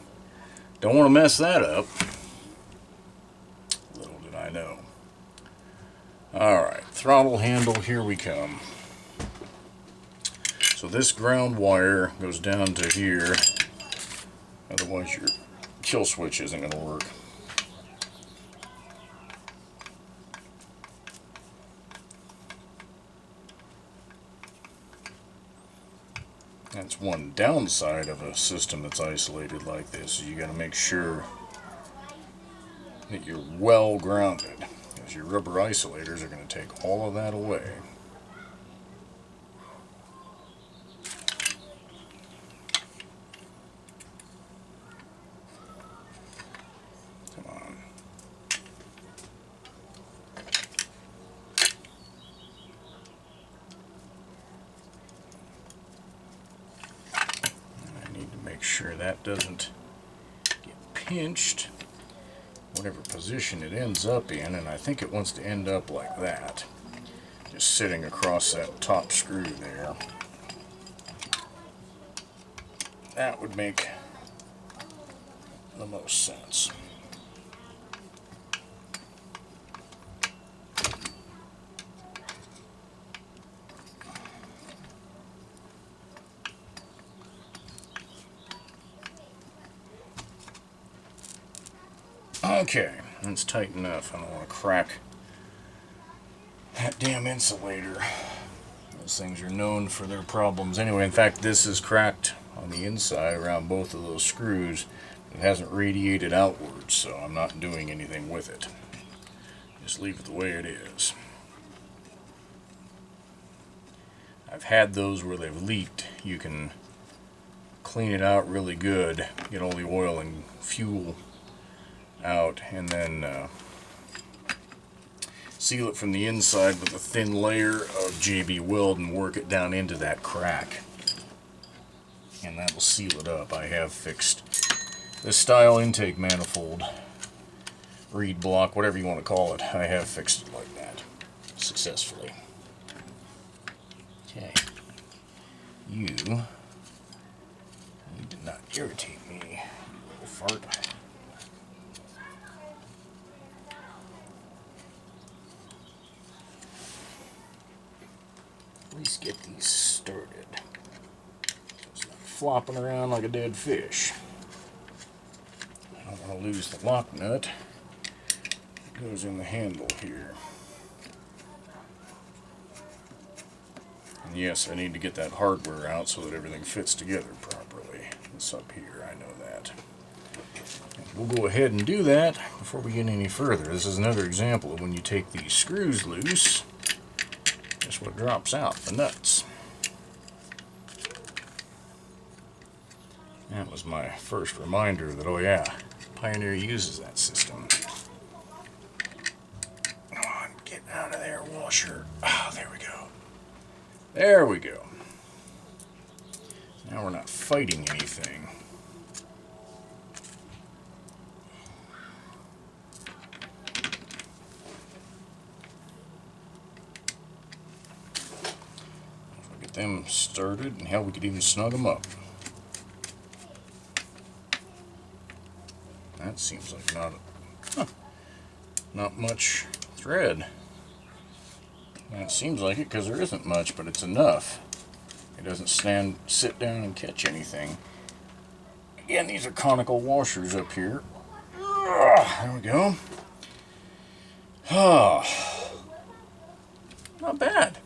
to mess that up. Little did I know. Alright, throttle handle, here we come. So this ground wire goes down to here. Otherwise your kill switch isn't going to work. That's one downside of a system that's isolated like this. You got to make sure that you're well grounded, because your rubber isolators are going to take all of that away. Come on. Make sure that doesn't get pinched, whatever position it ends up in, and I think it wants to end up like that, just sitting across that top screw there. That would make the most sense. Okay, that's tight enough. I don't want to crack that damn insulator. Those things are known for their problems. Anyway, in fact, this is cracked on the inside around both of those screws. It hasn't radiated outwards, so I'm not doing anything with it. Just leave it the way it is. I've had those where they've leaked. You can clean it out really good, get all the oil and fuel out, and then seal it from the inside with a thin layer of JB Weld and work it down into that crack, and that will seal it up. I have fixed this style intake manifold, reed block, whatever you want to call it. I have fixed it like that successfully. Okay, you need to not irritate me, you little fart. At least get these started. It's not flopping around like a dead fish. I don't want to lose the lock nut. It goes in the handle here. And yes, I need to get that hardware out so that everything fits together properly. It's up here, I know that. And we'll go ahead and do that before we get any further. This is another example of when you take these screws loose. That's what drops out, the nuts. That was my first reminder that, oh yeah, Pioneer uses that system. Come on, get out of there, washer. Oh, there we go. There we go. Now we're not fighting anything. Them started, and hell, we could even snug them up. That seems like not much thread. And it seems like it because there isn't much, but it's enough. It doesn't sit down and catch anything. Again, these are conical washers up here. There we go. Not bad.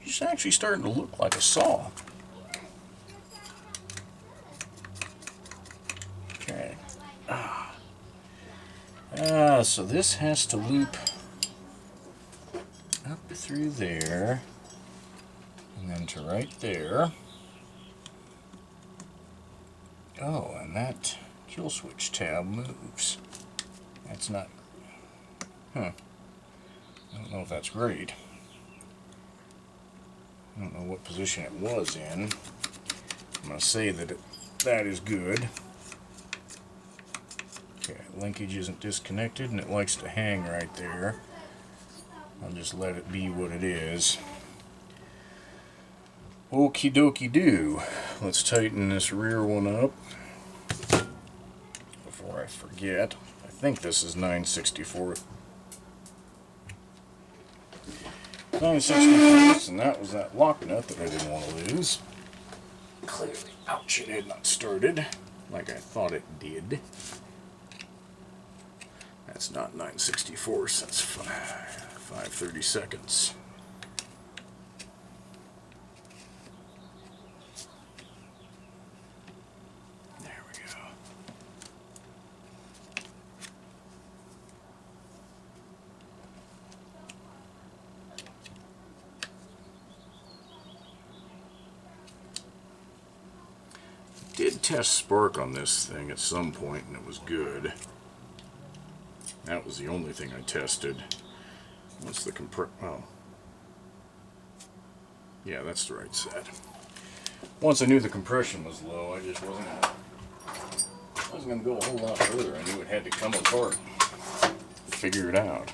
It's actually starting to look like a saw. Okay. So this has to loop through there, and then to right there. Oh, and that kill switch tab moves. That's not... Huh. I don't know if that's great. I don't know what position it was in. I'm going to say that that is good. Okay, linkage isn't disconnected, and it likes to hang right there. I'll just let it be what it is. Okie dokie do. Let's tighten this rear one up before I forget. I think this is 9/64. 9/64, and that was that lock nut that I didn't want to lose. Clearly, ouch, it had not started like I thought it did. That's not 9/64, that's 5/32. There we go. Did test spark on this thing at some point, and it was good. That was the only thing I tested. What's the oh. Yeah, that's the right set. Once I knew the compression was low, I just wasn't going to go a whole lot further. I knew it had to come apart. Figure it out.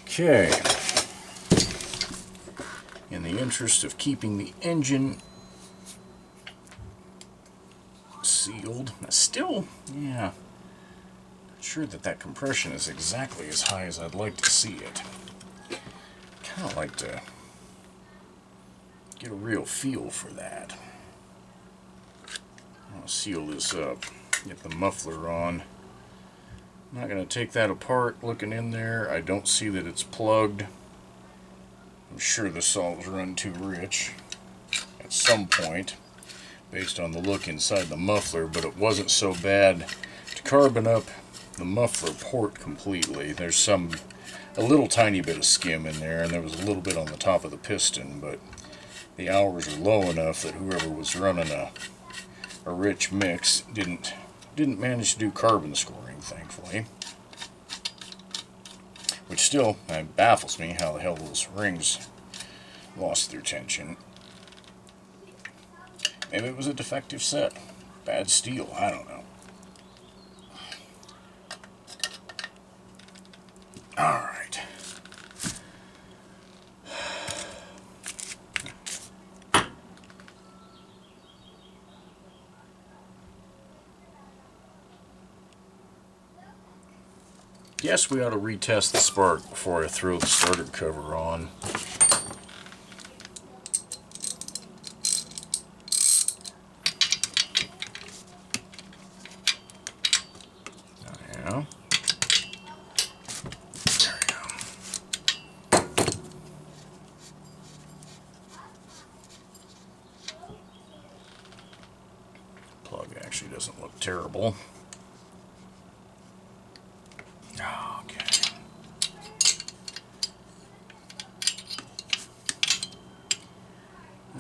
Okay. In the interest of keeping the engine sealed, still, yeah, not sure that compression is exactly as high as I'd like to see it. Kind of like to get a real feel for that. I'll seal this up, get the muffler on. I'm not going to take that apart. Looking in there, I don't see that it's plugged. I'm sure the salt's run too rich at some point based on the look inside the muffler, but it wasn't so bad to carbon up the muffler port completely. There's a little tiny bit of skim in there, and there was a little bit on the top of the piston, but the hours are low enough that whoever was running a rich mix didn't manage to do carbon scoring, thankfully. Which still baffles me how the hell those rings lost their tension. Maybe it was a defective set. Bad steel, I don't know. Alright. Guess we ought to retest the spark before I throw the starter cover on. Yeah. There we go. Plug actually doesn't look terrible.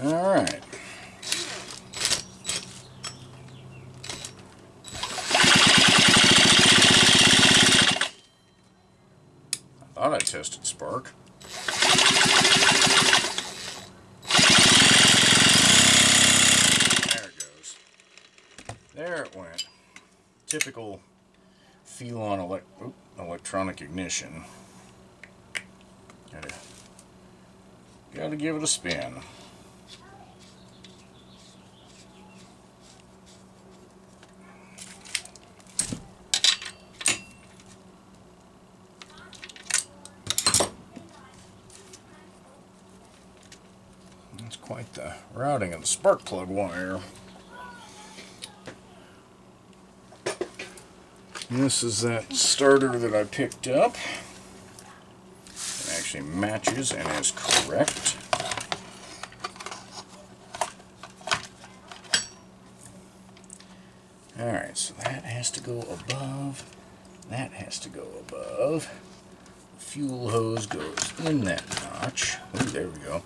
Alright. I thought I tested spark. There it goes. There it went. Typical Poulan electronic ignition. Gotta give it a spin. That's quite the routing of the spark plug wire. This is that starter that I picked up. It actually matches and is correct. Alright, so that has to go above. That has to go above. fuel hose goes in that notch. Ooh, there we go.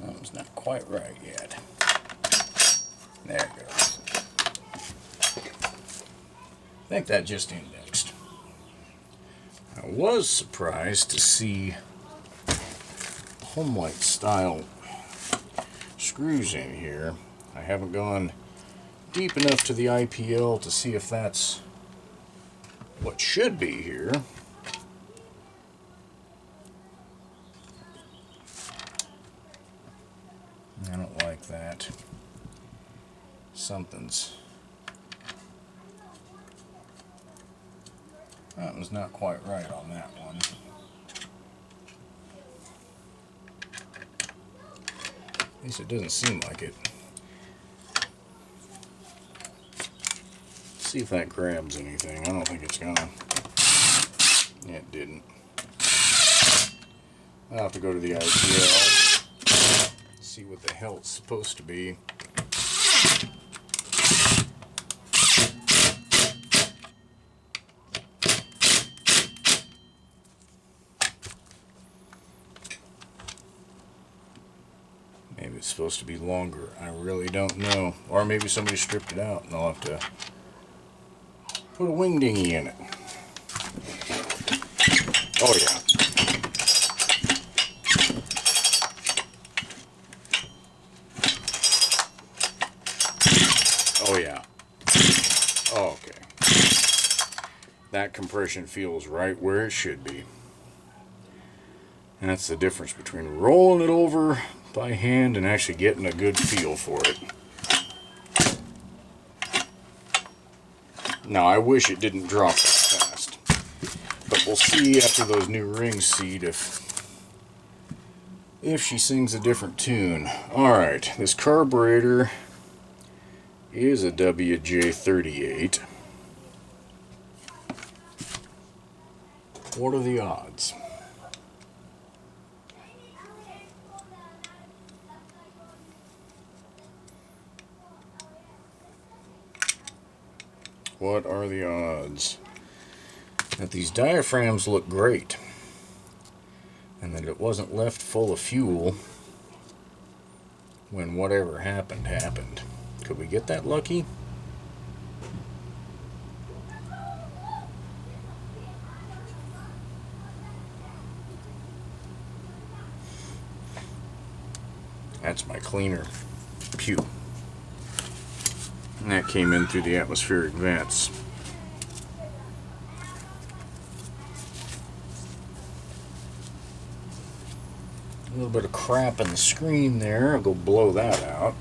That was not quite right yet. There it goes. I think that just indexed. I was surprised to see Homelight style screws in here. I haven't gone deep enough to the IPL to see if that's what should be here. I don't like that. That was not quite right on that one. At least it doesn't seem like it. See if that grabs anything. I don't think it's gonna. Yeah, it didn't. I'll have to go to the IPL, see what the hell it's supposed to be. Maybe it's supposed to be longer. I really don't know. Or maybe somebody stripped it out and I'll have to put a wing dinghy in it. Oh yeah. Oh yeah. Oh, okay. That compression feels right where it should be. And that's the difference between rolling it over by hand and actually getting a good feel for it. Now I wish it didn't drop that fast, but we'll see after those new rings seat if she sings a different tune. Alright, this carburetor is a WJ38. What are the odds? What are the odds that these diaphragms look great and that it wasn't left full of fuel when whatever happened happened? Could we get that lucky? That's my cleaner. Pew. And that came in through the atmospheric vents. A little bit of crap in the screen there. I'll go blow that out.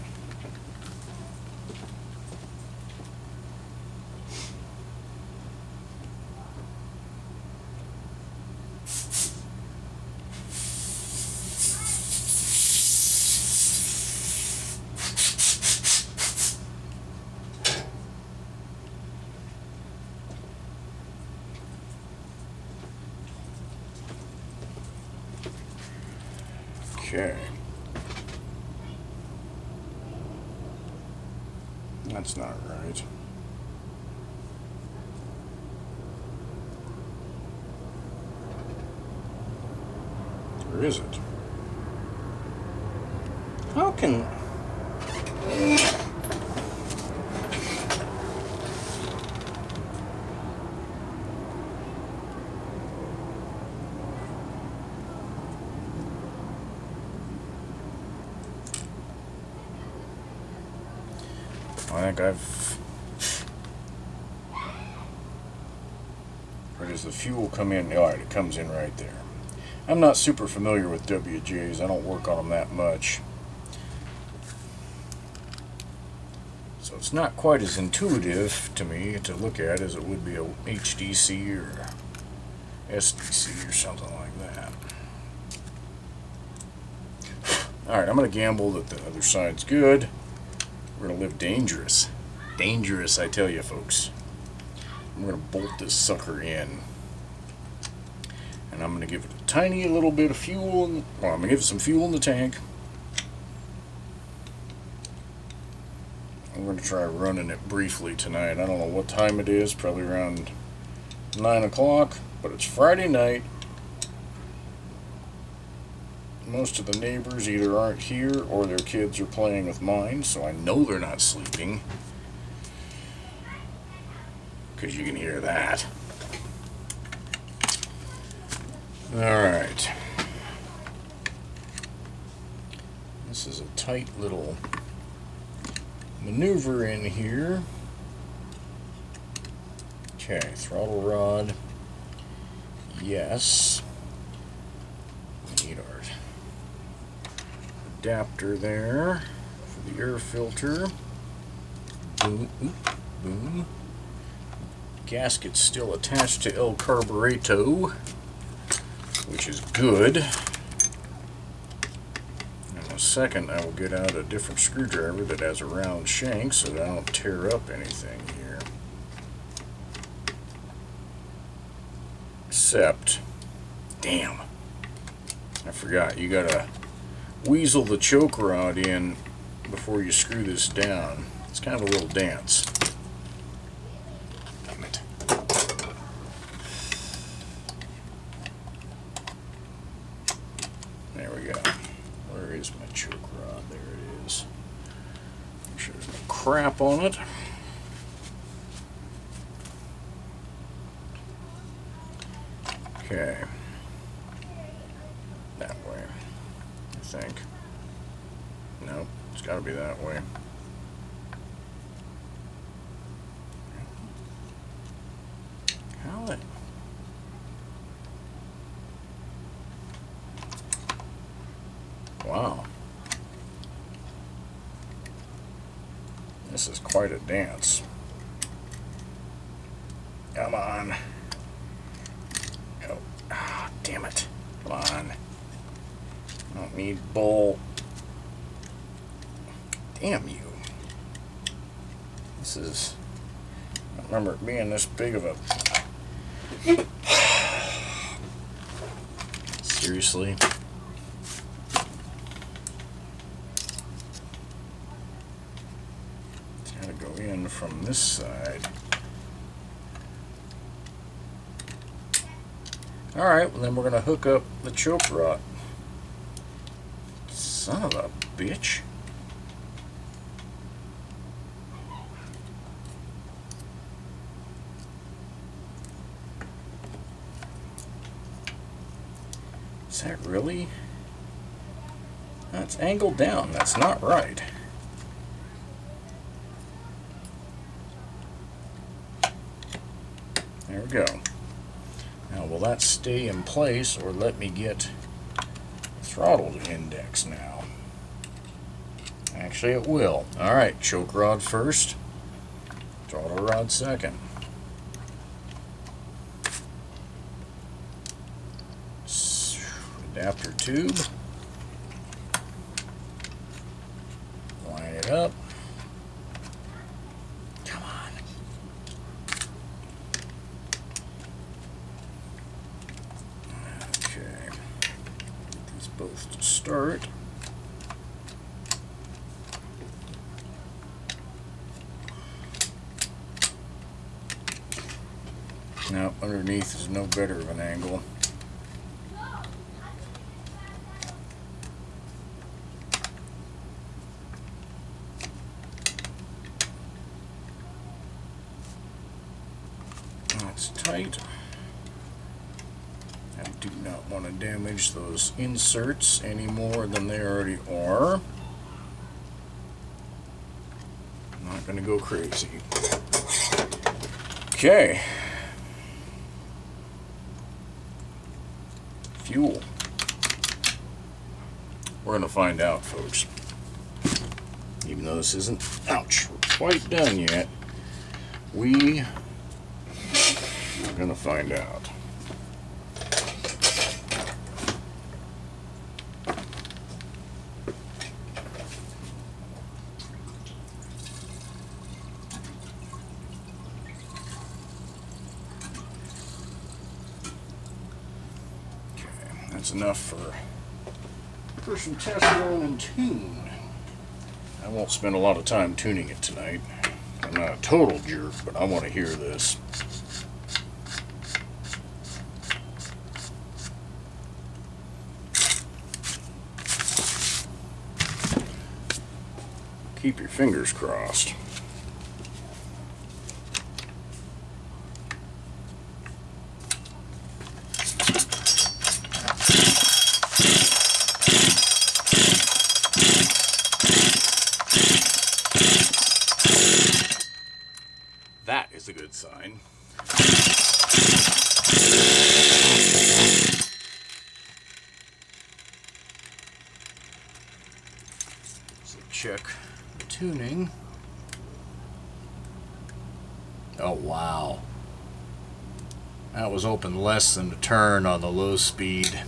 Okay. That's not right. Or is it? How can... I think where does the fuel come in? Alright, it comes in right there. I'm not super familiar with WJs. I don't work on them that much. So it's not quite as intuitive to me to look at as it would be a HDC or SDC or something like that. Alright, I'm going to gamble that the other side's good. We're going to live dangerous. Dangerous, I tell you, folks. I'm going to bolt this sucker in. And I'm going to give it a tiny little bit of fuel. Well, I'm going to give it some fuel in the tank. I'm going to try running it briefly tonight. I don't know what time it is, probably around 9 o'clock, but it's Friday night. Most of the neighbors either aren't here or their kids are playing with mine, so I know they're not sleeping. Because you can hear that. Alright. This is a tight little maneuver in here. Okay, throttle rod. Yes. We need our adapter there for the air filter. Boom, oop, boom. Gasket's still attached to El Carburetor, which is good. In a second, I will get out a different screwdriver that has a round shank so that I don't tear up anything here. Except, damn, I forgot, you gotta weasel the choke rod in before you screw this down. It's kind of a little dance. Damn it. There we go. Where is my choke rod? There it is. Make sure there's no crap on it. Okay. That way, I think. Nope, it's got to be that way. How the... Wow. This is quite a dance. Come on. Oh, ah, damn it. Come on. I don't need bull. Damn you. This is... I don't remember it being this big of a... Seriously? It's gotta go in from this side. Alright, well then we're gonna hook up the choke rod. Son of a bitch. Is that really? That's angled down. That's not right. There we go. Now, will that stay in place or let me get throttle index now? Actually, it will. Alright, choke rod first, throttle rod second. Adapter tube. Line it up. Come on. Okay. Get these both to start. Now, underneath is no better of an angle. That's tight. I do not want to damage those inserts any more than they already are. I'm not going to go crazy. Okay. Fuel. We're going to find out, folks. Even though this isn't, ouch, quite done yet, we are going to find out. That's enough for some test run and tune. I won't spend a lot of time tuning it tonight. I'm not a total jerk, but I want to hear this. Keep your fingers crossed. That is a good sign. So check the tuning. Oh wow. That was open less than a turn on the low speed.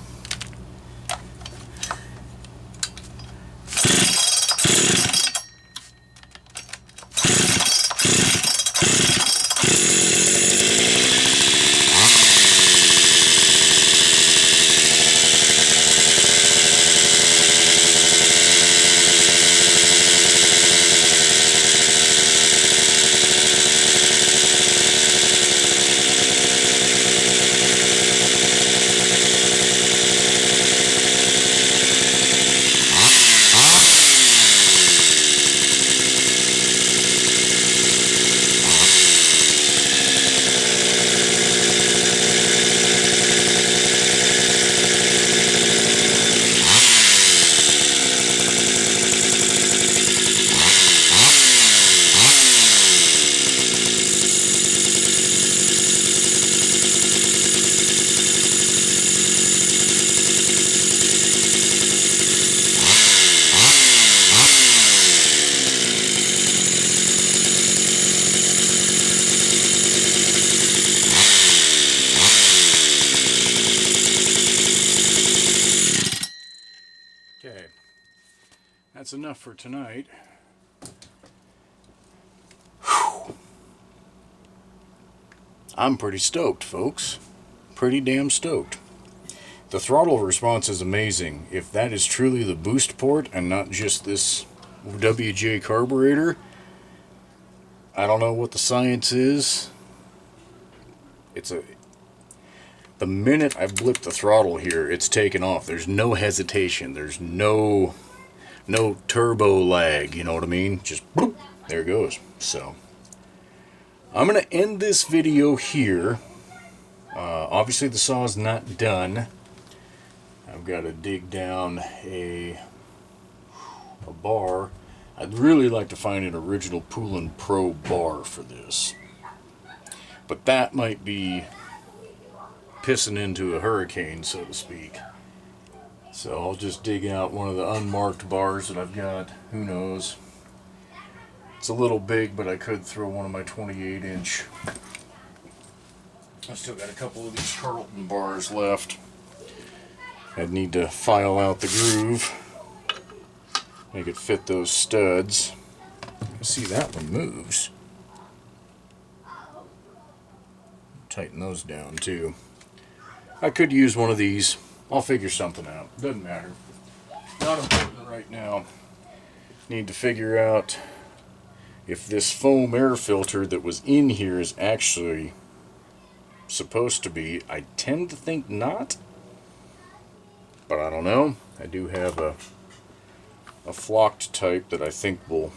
Okay, that's enough for tonight. Whew. I'm pretty stoked, folks. Pretty damn stoked. The throttle response is amazing. If that is truly the boost port and not just this WJ carburetor, I don't know what the science is. The minute I blip the throttle here, it's taken off. There's no hesitation. There's no turbo lag, you know what I mean? Just boop, there it goes. So I'm gonna end this video here. Obviously the saw is not done. I've got to dig down a bar. I'd really like to find an original Poulan Pro bar for this, but that might be pissing into a hurricane, so to speak. So I'll just dig out one of the unmarked bars that I've got. Who knows? It's a little big, but I could throw one of my 28-inch. I still got a couple of these Carlton bars left. I'd need to file out the groove, make it fit those studs. See, that one moves. Tighten those down too. I could use one of these. I'll figure something out. Doesn't matter. Not important right now. Need to figure out if this foam air filter that was in here is actually supposed to be. I tend to think not, but I don't know. I do have a flocked type that I think will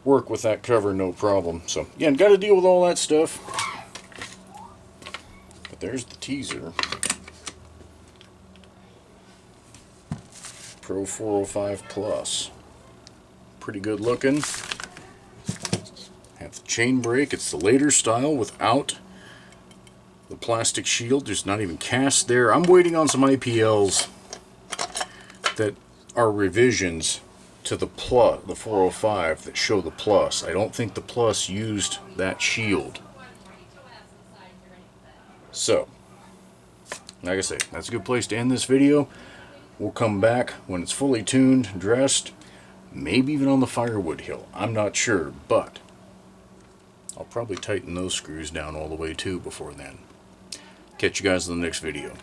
work with that cover no problem. So yeah, got to deal with all that stuff. But there's the teaser. Pro 405 Plus. Pretty good looking. Have the chain brake. It's the later style without the plastic shield. There's not even cast there. I'm waiting on some IPLs that are revisions to the Plus, the 405, that show the Plus. I don't think the Plus used that shield. So, like I say, that's a good place to end this video. We'll come back when it's fully tuned, dressed, maybe even on the firewood hill. I'm not sure, but I'll probably tighten those screws down all the way too before then. Catch you guys in the next video.